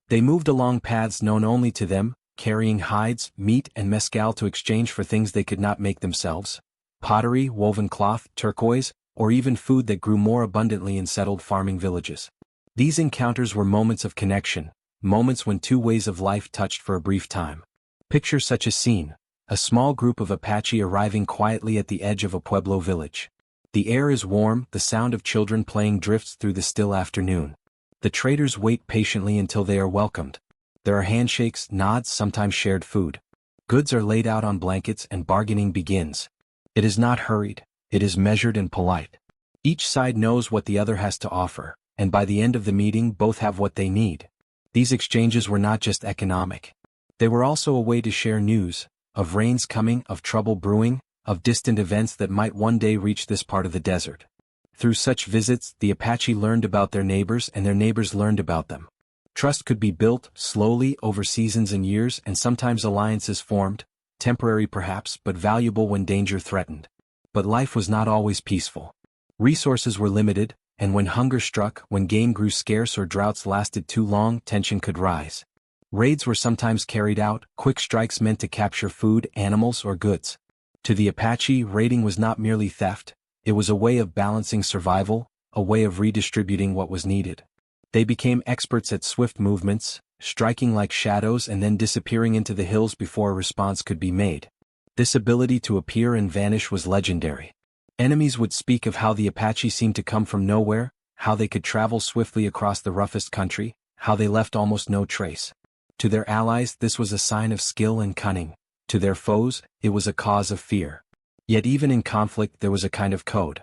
They moved along paths known only to them, carrying hides, meat, and mescal to exchange for things they could not make themselves: pottery, woven cloth, turquoise, or even food that grew more abundantly in settled farming villages. These encounters were moments of connection, moments when two ways of life touched for a brief time. Picture such a scene: a small group of Apache arriving quietly at the edge of a Pueblo village. The air is warm, the sound of children playing drifts through the still afternoon. The traders wait patiently until they are welcomed. There are handshakes, nods, sometimes shared food. Goods are laid out on blankets and bargaining begins. It is not hurried, it is measured and polite. Each side knows what the other has to offer, and by the end of the meeting both have what they need. These exchanges were not just economic. They were also a way to share news, of rains coming, of trouble brewing, of distant events that might one day reach this part of the desert. Through such visits, the Apache learned about their neighbors and their neighbors learned about them. Trust could be built, slowly, over seasons and years, and sometimes alliances formed, temporary perhaps, but valuable when danger threatened. But life was not always peaceful. Resources were limited, and when hunger struck, when game grew scarce or droughts lasted too long, tension could rise. Raids were sometimes carried out, quick strikes meant to capture food, animals, or goods. To the Apache, raiding was not merely theft, it was a way of balancing survival, a way of redistributing what was needed. They became experts at swift movements, striking like shadows and then disappearing into the hills before a response could be made. This ability to appear and vanish was legendary. Enemies would speak of how the Apache seemed to come from nowhere, how they could travel swiftly across the roughest country, how they left almost no trace. To their allies this was a sign of skill and cunning, to their foes it was a cause of fear. Yet even in conflict there was a kind of code.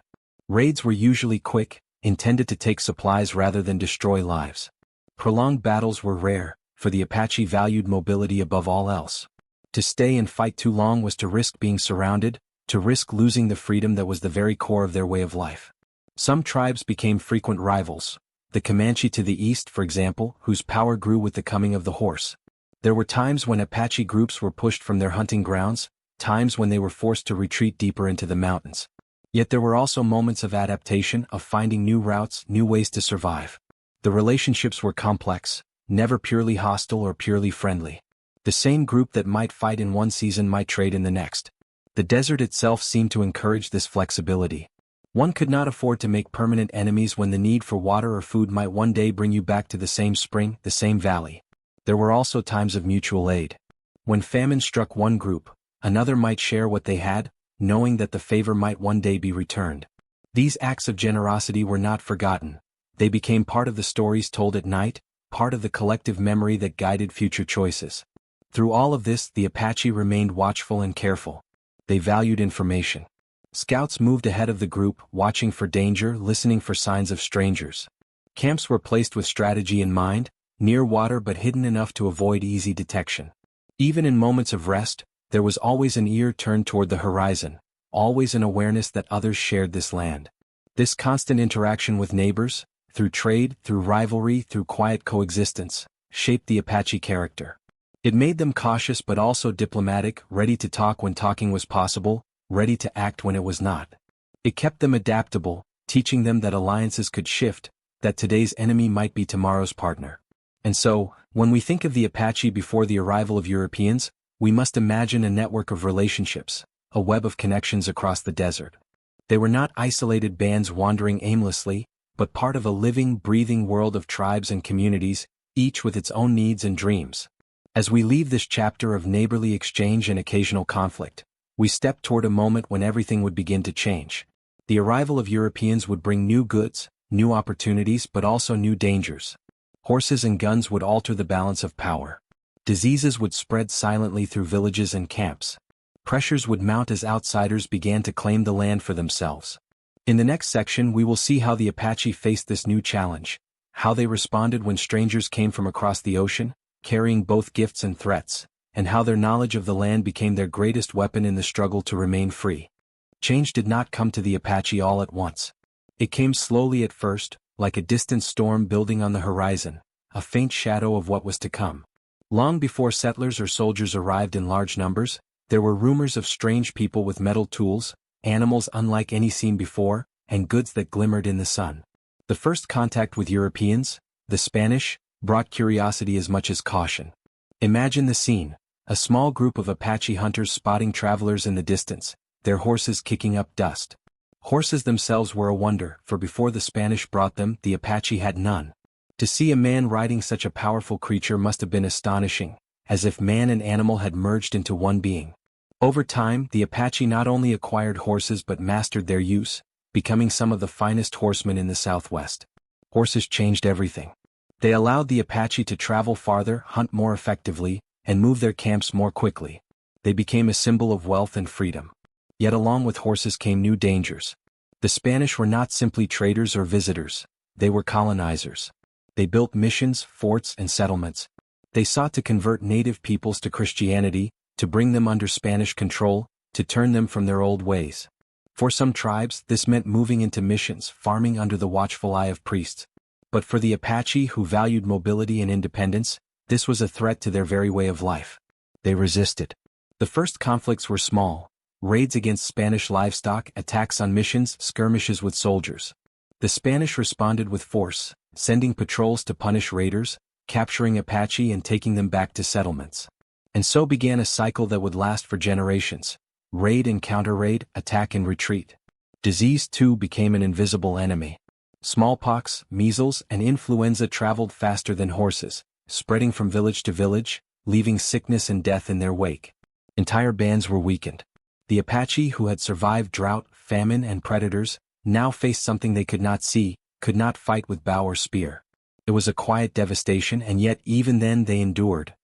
Raids were usually quick, intended to take supplies rather than destroy lives. Prolonged battles were rare, for the Apache valued mobility above all else. To stay and fight too long was to risk being surrounded, to risk losing the freedom that was the very core of their way of life. Some tribes became frequent rivals. The Comanche to the east, for example, whose power grew with the coming of the horse. There were times when Apache groups were pushed from their hunting grounds, times when they were forced to retreat deeper into the mountains. Yet there were also moments of adaptation, of finding new routes, new ways to survive. The relationships were complex, never purely hostile or purely friendly. The same group that might fight in one season might trade in the next. The desert itself seemed to encourage this flexibility. One could not afford to make permanent enemies when the need for water or food might one day bring you back to the same spring, the same valley. There were also times of mutual aid. When famine struck one group, another might share what they had, knowing that the favor might one day be returned. These acts of generosity were not forgotten. They became part of the stories told at night, part of the collective memory that guided future choices. Through all of this, the Apache remained watchful and careful. They valued information. Scouts moved ahead of the group, watching for danger, listening for signs of strangers. Camps were placed with strategy in mind, near water but hidden enough to avoid easy detection. Even in moments of rest, there was always an ear turned toward the horizon, always an awareness that others shared this land. This constant interaction with neighbors, through trade, through rivalry, through quiet coexistence, shaped the Apache character. It made them cautious but also diplomatic, ready to talk when talking was possible, ready to act when it was not. It kept them adaptable, teaching them that alliances could shift, that today's enemy might be tomorrow's partner. And so, when we think of the Apache before the arrival of Europeans, we must imagine a network of relationships, a web of connections across the desert. They were not isolated bands wandering aimlessly, but part of a living, breathing world of tribes and communities, each with its own needs and dreams. As we leave this chapter of neighborly exchange and occasional conflict, we step toward a moment when everything would begin to change. The arrival of Europeans would bring new goods, new opportunities, but also new dangers. Horses and guns would alter the balance of power. Diseases would spread silently through villages and camps. Pressures would mount as outsiders began to claim the land for themselves. In the next section we will see how the Apache faced this new challenge, how they responded when strangers came from across the ocean, carrying both gifts and threats, and how their knowledge of the land became their greatest weapon in the struggle to remain free. Change did not come to the Apache all at once. It came slowly at first, like a distant storm building on the horizon, a faint shadow of what was to come. Long before settlers or soldiers arrived in large numbers, there were rumors of strange people with metal tools, animals unlike any seen before, and goods that glimmered in the sun. The first contact with Europeans, the Spanish, brought curiosity as much as caution. Imagine the scene, a small group of Apache hunters spotting travelers in the distance, their horses kicking up dust. Horses themselves were a wonder, for before the Spanish brought them, the Apache had none. To see a man riding such a powerful creature must have been astonishing, as if man and animal had merged into one being. Over time, the Apache not only acquired horses but mastered their use, becoming some of the finest horsemen in the Southwest. Horses changed everything. They allowed the Apache to travel farther, hunt more effectively, and move their camps more quickly. They became a symbol of wealth and freedom. Yet along with horses came new dangers. The Spanish were not simply traders or visitors, they were colonizers. They built missions, forts, and settlements. They sought to convert native peoples to Christianity, to bring them under Spanish control, to turn them from their old ways. For some tribes, this meant moving into missions, farming under the watchful eye of priests. But for the Apache, who valued mobility and independence, this was a threat to their very way of life. They resisted. The first conflicts were small: raids against Spanish livestock, attacks on missions, skirmishes with soldiers. The Spanish responded with force, sending patrols to punish raiders, capturing Apache and taking them back to settlements. And so began a cycle that would last for generations: raid and counter-raid, attack and retreat. Disease too became an invisible enemy. Smallpox, measles, and influenza traveled faster than horses, spreading from village to village, leaving sickness and death in their wake. Entire bands were weakened. The Apache, who had survived drought, famine, and predators, now faced something they could not see: could not fight with bow or spear. It was a quiet devastation, and yet even then they endured.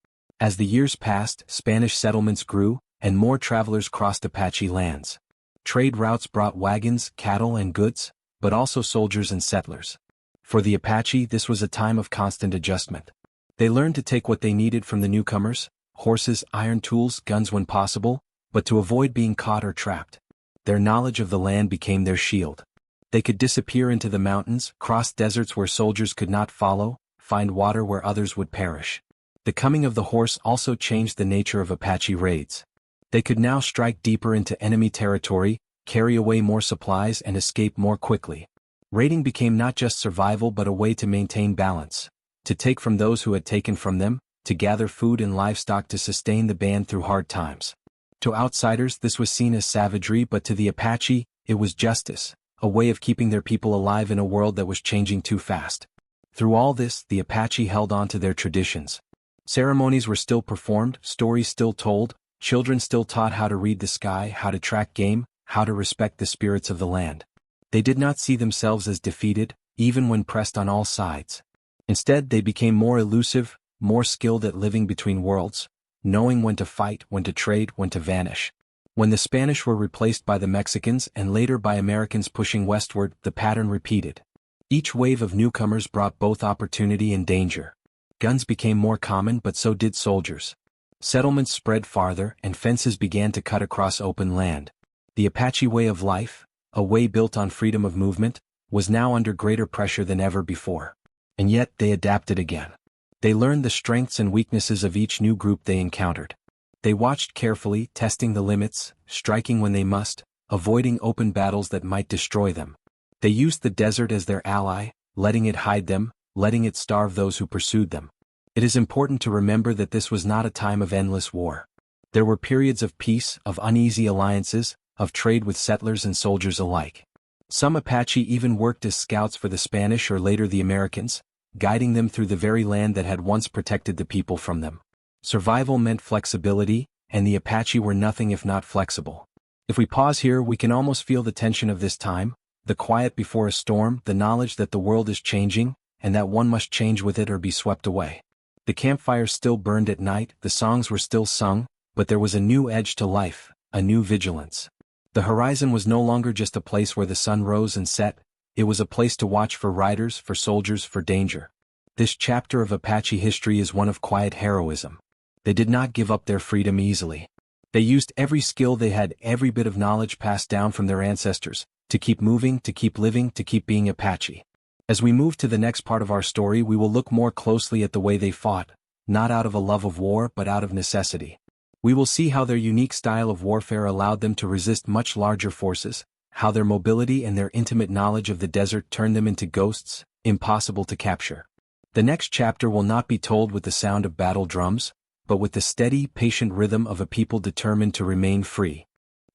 As the years passed, Spanish settlements grew, and more travelers crossed Apache lands. Trade routes brought wagons, cattle, and goods, but also soldiers and settlers. For the Apache, this was a time of constant adjustment. They learned to take what they needed from the newcomers: horses, iron tools, guns when possible, but to avoid being caught or trapped. Their knowledge of the land became their shield. They could disappear into the mountains, cross deserts where soldiers could not follow, find water where others would perish. The coming of the horse also changed the nature of Apache raids. They could now strike deeper into enemy territory, carry away more supplies, and escape more quickly. Raiding became not just survival but a way to maintain balance, to take from those who had taken from them, to gather food and livestock to sustain the band through hard times. To outsiders this was seen as savagery, but to the Apache, it was justice, a way of keeping their people alive in a world that was changing too fast. Through all this, the Apache held on to their traditions. Ceremonies were still performed, stories still told, children still taught how to read the sky, how to track game, how to respect the spirits of the land. They did not see themselves as defeated, even when pressed on all sides. Instead, they became more elusive, more skilled at living between worlds, knowing when to fight, when to trade, when to vanish. When the Spanish were replaced by the Mexicans and later by Americans pushing westward, the pattern repeated. Each wave of newcomers brought both opportunity and danger. Guns became more common, but so did soldiers. Settlements spread farther, and fences began to cut across open land. The Apache way of life, a way built on freedom of movement, was now under greater pressure than ever before. And yet they adapted again. They learned the strengths and weaknesses of each new group they encountered. They watched carefully, testing the limits, striking when they must, avoiding open battles that might destroy them. They used the desert as their ally, letting it hide them, letting it starve those who pursued them. It is important to remember that this was not a time of endless war. There were periods of peace, of uneasy alliances, of trade with settlers and soldiers alike. Some Apache even worked as scouts for the Spanish or later the Americans, guiding them through the very land that had once protected the people from them. Survival meant flexibility, and the Apache were nothing if not flexible. If we pause here, we can almost feel the tension of this time, the quiet before a storm, the knowledge that the world is changing, and that one must change with it or be swept away. The campfires still burned at night, the songs were still sung, but there was a new edge to life, a new vigilance. The horizon was no longer just a place where the sun rose and set, it was a place to watch for riders, for soldiers, for danger. This chapter of Apache history is one of quiet heroism. They did not give up their freedom easily. They used every skill they had, every bit of knowledge passed down from their ancestors, to keep moving, to keep living, to keep being Apache. As we move to the next part of our story, we will look more closely at the way they fought, not out of a love of war but out of necessity. We will see how their unique style of warfare allowed them to resist much larger forces, how their mobility and their intimate knowledge of the desert turned them into ghosts, impossible to capture. The next chapter will not be told with the sound of battle drums, but with the steady, patient rhythm of a people determined to remain free.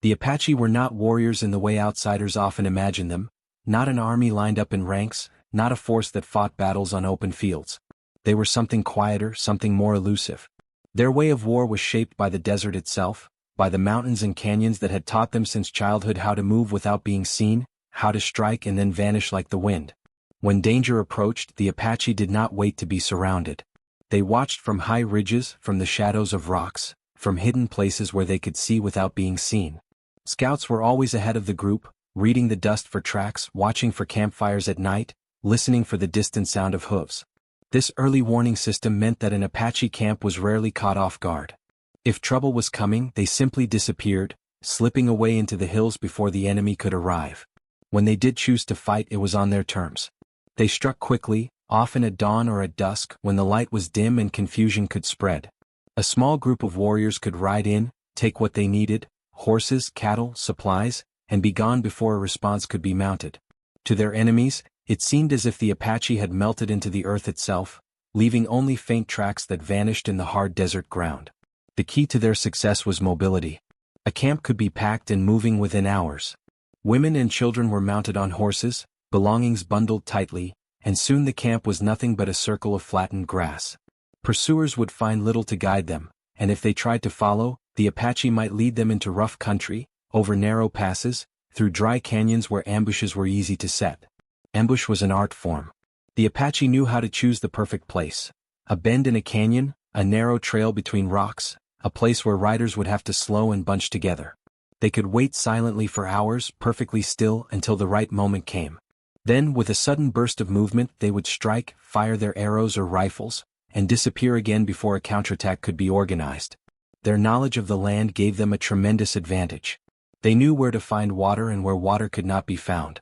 The Apache were not warriors in the way outsiders often imagine them, not an army lined up in ranks, not a force that fought battles on open fields. They were something quieter, something more elusive. Their way of war was shaped by the desert itself, by the mountains and canyons that had taught them since childhood how to move without being seen, how to strike and then vanish like the wind. When danger approached, the Apache did not wait to be surrounded. They watched from high ridges, from the shadows of rocks, from hidden places where they could see without being seen. Scouts were always ahead of the group, reading the dust for tracks, watching for campfires at night, listening for the distant sound of hooves. This early warning system meant that an Apache camp was rarely caught off guard. If trouble was coming, they simply disappeared, slipping away into the hills before the enemy could arrive. When they did choose to fight, it was on their terms. They struck quickly, often at dawn or at dusk, when the light was dim and confusion could spread. A small group of warriors could ride in, take what they needed, horses, cattle, supplies, and be gone before a response could be mounted. To their enemies, it seemed as if the Apache had melted into the earth itself, leaving only faint tracks that vanished in the hard desert ground. The key to their success was mobility. A camp could be packed and moving within hours. Women and children were mounted on horses, belongings bundled tightly, and soon the camp was nothing but a circle of flattened grass. Pursuers would find little to guide them, and if they tried to follow, the Apache might lead them into rough country, over narrow passes, through dry canyons where ambushes were easy to set. Ambush was an art form. The Apache knew how to choose the perfect place. A bend in a canyon, a narrow trail between rocks, a place where riders would have to slow and bunch together. They could wait silently for hours, perfectly still, until the right moment came. Then, with a sudden burst of movement, they would strike, fire their arrows or rifles, and disappear again before a counterattack could be organized. Their knowledge of the land gave them a tremendous advantage. They knew where to find water and where water could not be found.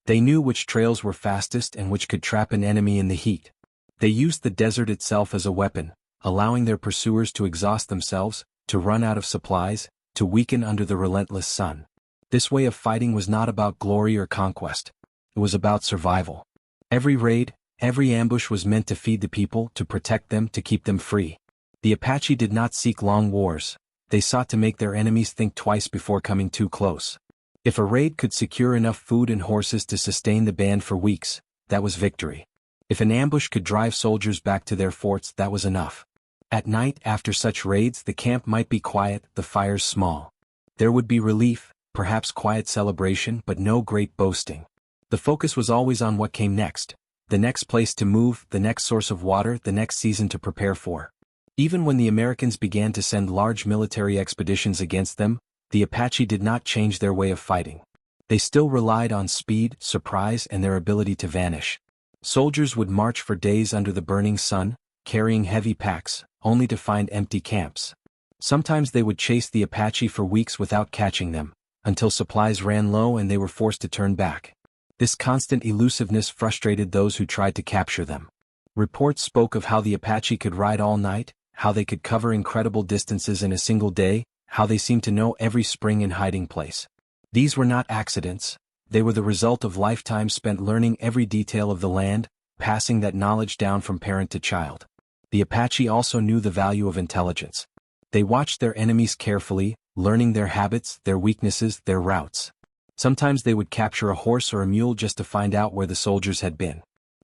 They knew which trails were fastest and which could trap an enemy in the heat. They used the desert itself as a weapon, allowing their pursuers to exhaust themselves, to run out of supplies, to weaken under the relentless sun. This way of fighting was not about glory or conquest. It was about survival. Every raid, every ambush was meant to feed the people, to protect them, to keep them free. The Apache did not seek long wars. They sought to make their enemies think twice before coming too close. If a raid could secure enough food and horses to sustain the band for weeks, that was victory. If an ambush could drive soldiers back to their forts, that was enough. At night, after such raids, the camp might be quiet, the fires small. There would be relief, perhaps quiet celebration, but no great boasting. The focus was always on what came next. The next place to move, the next source of water, the next season to prepare for. Even when the Americans began to send large military expeditions against them, the Apache did not change their way of fighting. They still relied on speed, surprise, and their ability to vanish. Soldiers would march for days under the burning sun, carrying heavy packs, only to find empty camps. Sometimes they would chase the Apache for weeks without catching them, until supplies ran low and they were forced to turn back. This constant elusiveness frustrated those who tried to capture them. Reports spoke of how the Apache could ride all night, how they could cover incredible distances in a single day, how they seemed to know every spring and hiding place. These were not accidents. They were the result of lifetimes spent learning every detail of the land, passing that knowledge down from parent to child. The Apache also knew the value of intelligence. They watched their enemies carefully, learning their habits, their weaknesses, their routes. Sometimes they would capture a horse or a mule just to find out where the soldiers had been.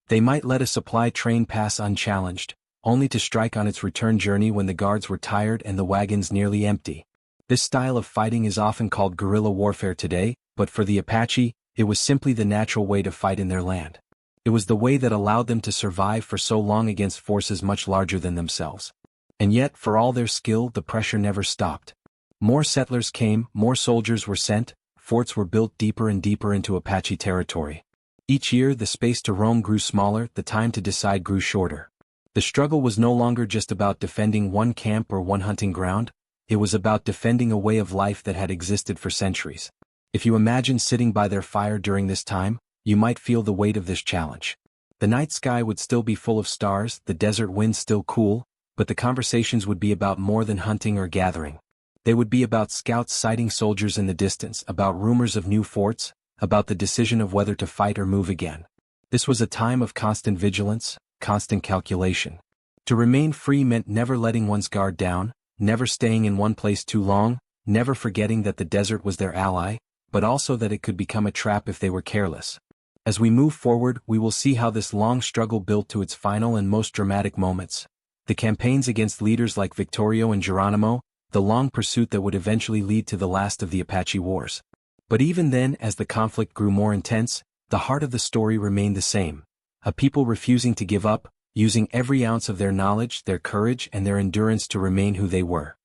They might let a supply train pass unchallenged, only to strike on its return journey when the guards were tired and the wagons nearly empty. This style of fighting is often called guerrilla warfare today, but for the Apache, it was simply the natural way to fight in their land. It was the way that allowed them to survive for so long against forces much larger than themselves. And yet, for all their skill, the pressure never stopped. More settlers came, more soldiers were sent, forts were built deeper and deeper into Apache territory. Each year, the space to roam grew smaller, the time to decide grew shorter. The struggle was no longer just about defending one camp or one hunting ground, it was about defending a way of life that had existed for centuries. If you imagine sitting by their fire during this time, you might feel the weight of this challenge. The night sky would still be full of stars, the desert wind still cool, but the conversations would be about more than hunting or gathering. They would be about scouts sighting soldiers in the distance, about rumors of new forts, about the decision of whether to fight or move again. This was a time of constant vigilance, constant calculation. To remain free meant never letting one's guard down, never staying in one place too long, never forgetting that the desert was their ally, but also that it could become a trap if they were careless. As we move forward, we will see how this long struggle built to its final and most dramatic moments. The campaigns against leaders like Victorio and Geronimo, the long pursuit that would eventually lead to the last of the Apache Wars. But even then, as the conflict grew more intense, the heart of the story remained the same. A people refusing to give up, using every ounce of their knowledge, their courage, and their endurance to remain who they were.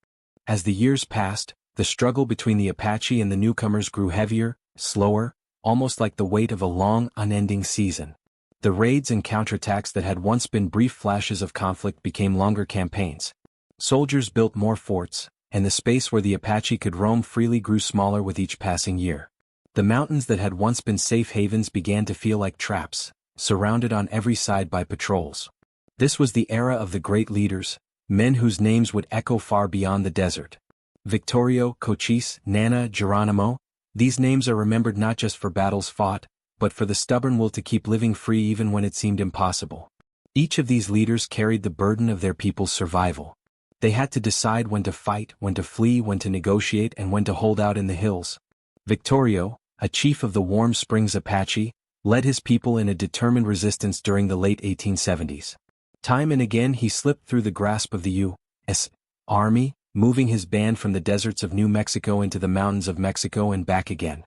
As the years passed, the struggle between the Apache and the newcomers grew heavier, slower, almost like the weight of a long, unending season. The raids and counterattacks that had once been brief flashes of conflict became longer campaigns. Soldiers built more forts, and the space where the Apache could roam freely grew smaller with each passing year. The mountains that had once been safe havens began to feel like traps, surrounded on every side by patrols. This was the era of the great leaders, men whose names would echo far beyond the desert. Victorio, Cochise, Nana, Geronimo, these names are remembered not just for battles fought, but for the stubborn will to keep living free even when it seemed impossible. Each of these leaders carried the burden of their people's survival. They had to decide when to fight, when to flee, when to negotiate, and when to hold out in the hills. Victorio, a chief of the Warm Springs Apache, led his people in a determined resistance during the late 1870s. Time and again he slipped through the grasp of the U.S. Army, moving his band from the deserts of New Mexico into the mountains of Mexico and back again.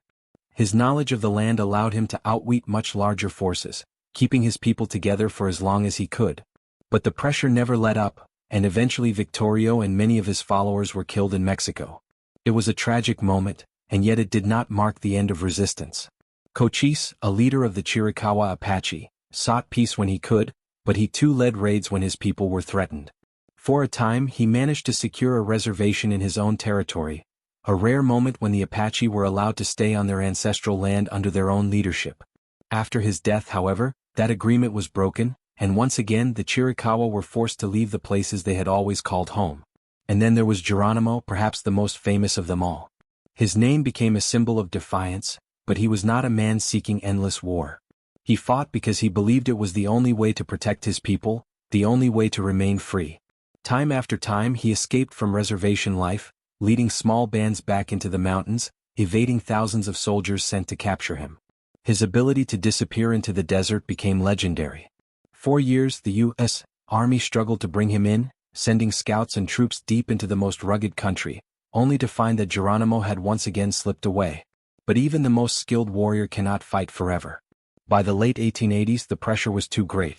His knowledge of the land allowed him to outwit much larger forces, keeping his people together for as long as he could. But the pressure never let up, and eventually Victorio and many of his followers were killed in Mexico. It was a tragic moment, and yet it did not mark the end of resistance. Cochise, a leader of the Chiricahua Apache, sought peace when he could, but he too led raids when his people were threatened. For a time he managed to secure a reservation in his own territory, a rare moment when the Apache were allowed to stay on their ancestral land under their own leadership. After his death, however, that agreement was broken, and once again the Chiricahua were forced to leave the places they had always called home. And then there was Geronimo, perhaps the most famous of them all. His name became a symbol of defiance, but he was not a man seeking endless war. He fought because he believed it was the only way to protect his people, the only way to remain free. Time after time he escaped from reservation life, leading small bands back into the mountains, evading thousands of soldiers sent to capture him. His ability to disappear into the desert became legendary. For years the U.S. Army struggled to bring him in, sending scouts and troops deep into the most rugged country, only to find that Geronimo had once again slipped away. But even the most skilled warrior cannot fight forever. By the late 1880s the pressure was too great.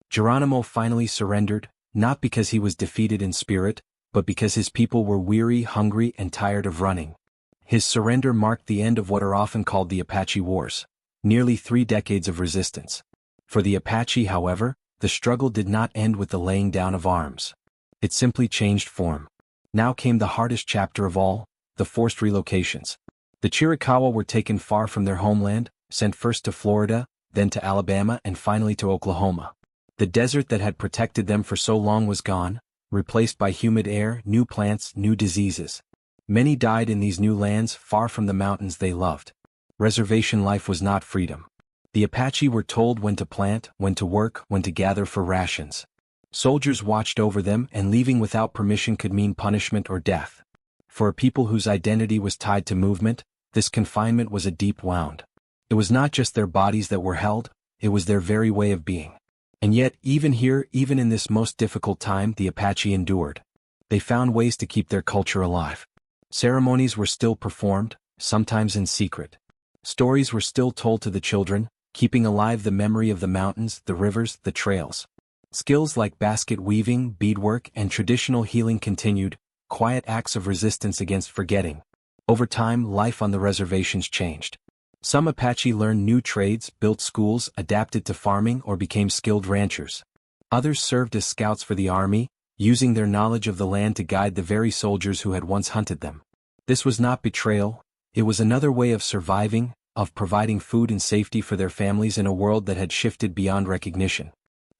Geronimo finally surrendered, not because he was defeated in spirit, but because his people were weary, hungry, and tired of running. His surrender marked the end of what are often called the Apache Wars, nearly 3 decades of resistance. For the Apache, however, the struggle did not end with the laying down of arms. It simply changed form. Now came the hardest chapter of all, the forced relocations. The Chiricahua were taken far from their homeland, sent first to Florida, then to Alabama, and finally to Oklahoma. The desert that had protected them for so long was gone, replaced by humid air, new plants, new diseases. Many died in these new lands, far from the mountains they loved. Reservation life was not freedom. The Apache were told when to plant, when to work, when to gather for rations. Soldiers watched over them, and leaving without permission could mean punishment or death. For a people whose identity was tied to movement, this confinement was a deep wound. It was not just their bodies that were held, it was their very way of being. And yet, even here, even in this most difficult time, the Apache endured. They found ways to keep their culture alive. Ceremonies were still performed, sometimes in secret. Stories were still told to the children, keeping alive the memory of the mountains, the rivers, the trails. Skills like basket weaving, beadwork, and traditional healing continued, quiet acts of resistance against forgetting. Over time, life on the reservations changed. Some Apache learned new trades, built schools, adapted to farming, or became skilled ranchers. Others served as scouts for the army, using their knowledge of the land to guide the very soldiers who had once hunted them. This was not betrayal, it was another way of surviving, of providing food and safety for their families in a world that had shifted beyond recognition.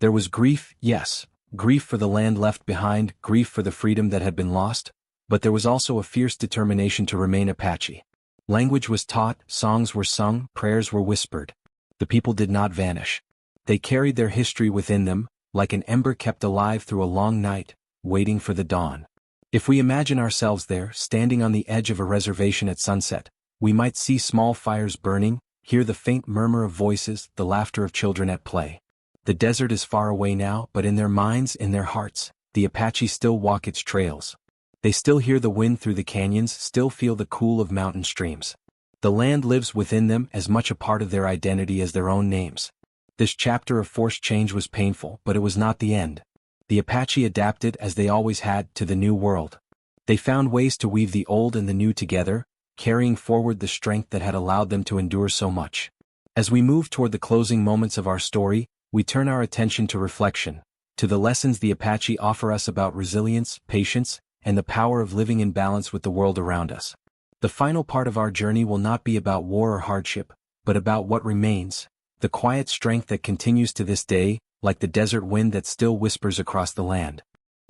There was grief, yes, grief for the land left behind, grief for the freedom that had been lost, but there was also a fierce determination to remain Apache. Language was taught, songs were sung, prayers were whispered. The people did not vanish. They carried their history within them, like an ember kept alive through a long night, waiting for the dawn. If we imagine ourselves there, standing on the edge of a reservation at sunset, we might see small fires burning, hear the faint murmur of voices, the laughter of children at play. The desert is far away now, but in their minds, in their hearts, the Apache still walk its trails. They still hear the wind through the canyons, still feel the cool of mountain streams. The land lives within them, as much a part of their identity as their own names. This chapter of forced change was painful, but it was not the end. The Apache adapted, as they always had, to the new world. They found ways to weave the old and the new together, carrying forward the strength that had allowed them to endure so much. As we move toward the closing moments of our story, we turn our attention to reflection, to the lessons the Apache offer us about resilience, patience, and the power of living in balance with the world around us. The final part of our journey will not be about war or hardship, but about what remains, the quiet strength that continues to this day, like the desert wind that still whispers across the land.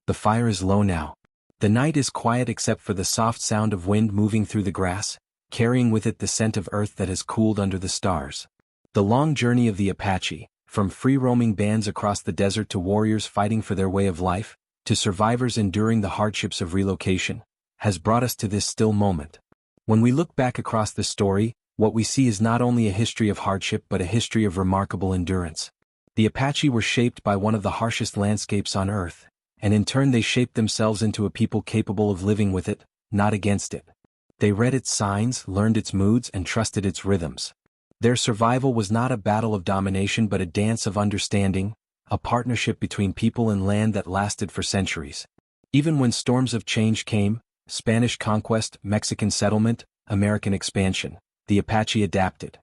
The fire is low now. The night is quiet except for the soft sound of wind moving through the grass, carrying with it the scent of earth that has cooled under the stars. The long journey of the Apache, from free-roaming bands across the desert to warriors fighting for their way of life, to survivors enduring the hardships of relocation, has brought us to this still moment. When we look back across the story, what we see is not only a history of hardship but a history of remarkable endurance. The Apache were shaped by one of the harshest landscapes on Earth, and in turn they shaped themselves into a people capable of living with it, not against it. They read its signs, learned its moods, and trusted its rhythms. Their survival was not a battle of domination but a dance of understanding, a partnership between people and land that lasted for centuries. Even when storms of change came, Spanish conquest, Mexican settlement, American expansion, the Apache adapted.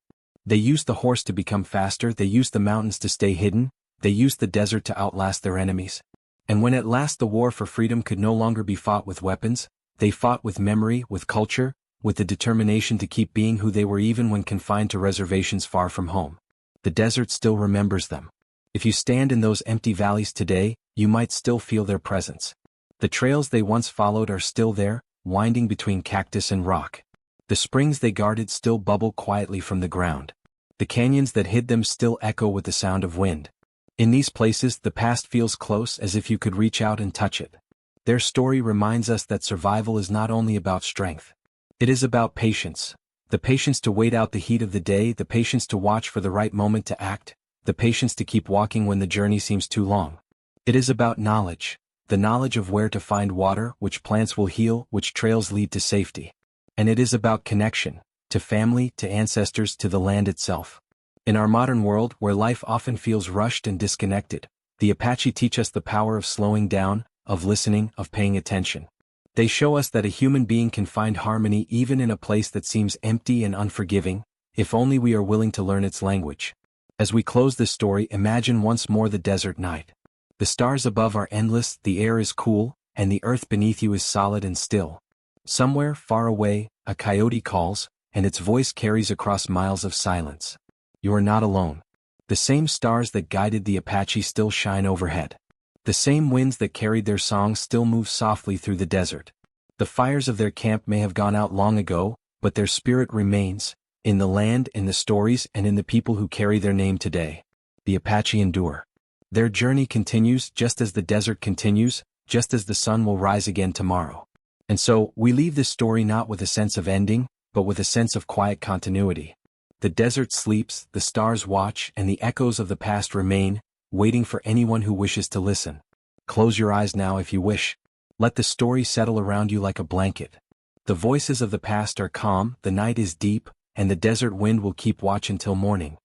They used the horse to become faster, they used the mountains to stay hidden, they used the desert to outlast their enemies. And when at last the war for freedom could no longer be fought with weapons, they fought with memory, with culture, with the determination to keep being who they were even when confined to reservations far from home. The desert still remembers them. If you stand in those empty valleys today, you might still feel their presence. The trails they once followed are still there, winding between cactus and rock. The springs they guarded still bubble quietly from the ground. The canyons that hid them still echo with the sound of wind. In these places, the past feels close, as if you could reach out and touch it. Their story reminds us that survival is not only about strength. It is about patience. The patience to wait out the heat of the day, the patience to watch for the right moment to act, the patience to keep walking when the journey seems too long. It is about knowledge, the knowledge of where to find water, which plants will heal, which trails lead to safety. And it is about connection, to family, to ancestors, to the land itself. In our modern world, where life often feels rushed and disconnected, the Apache teach us the power of slowing down, of listening, of paying attention. They show us that a human being can find harmony even in a place that seems empty and unforgiving, if only we are willing to learn its language. As we close this story, imagine once more the desert night. The stars above are endless, the air is cool, and the earth beneath you is solid and still. Somewhere, far away, a coyote calls, and its voice carries across miles of silence. You are not alone. The same stars that guided the Apache still shine overhead. The same winds that carried their songs still move softly through the desert. The fires of their camp may have gone out long ago, but their spirit remains, in the land, in the stories, and in the people who carry their name today. The Apache endure. Their journey continues just as the desert continues, just as the sun will rise again tomorrow. And so, we leave this story not with a sense of ending, but with a sense of quiet continuity. The desert sleeps, the stars watch, and the echoes of the past remain, waiting for anyone who wishes to listen. Close your eyes now if you wish. Let the story settle around you like a blanket. The voices of the past are calm, the night is deep, and the desert wind will keep watch until morning.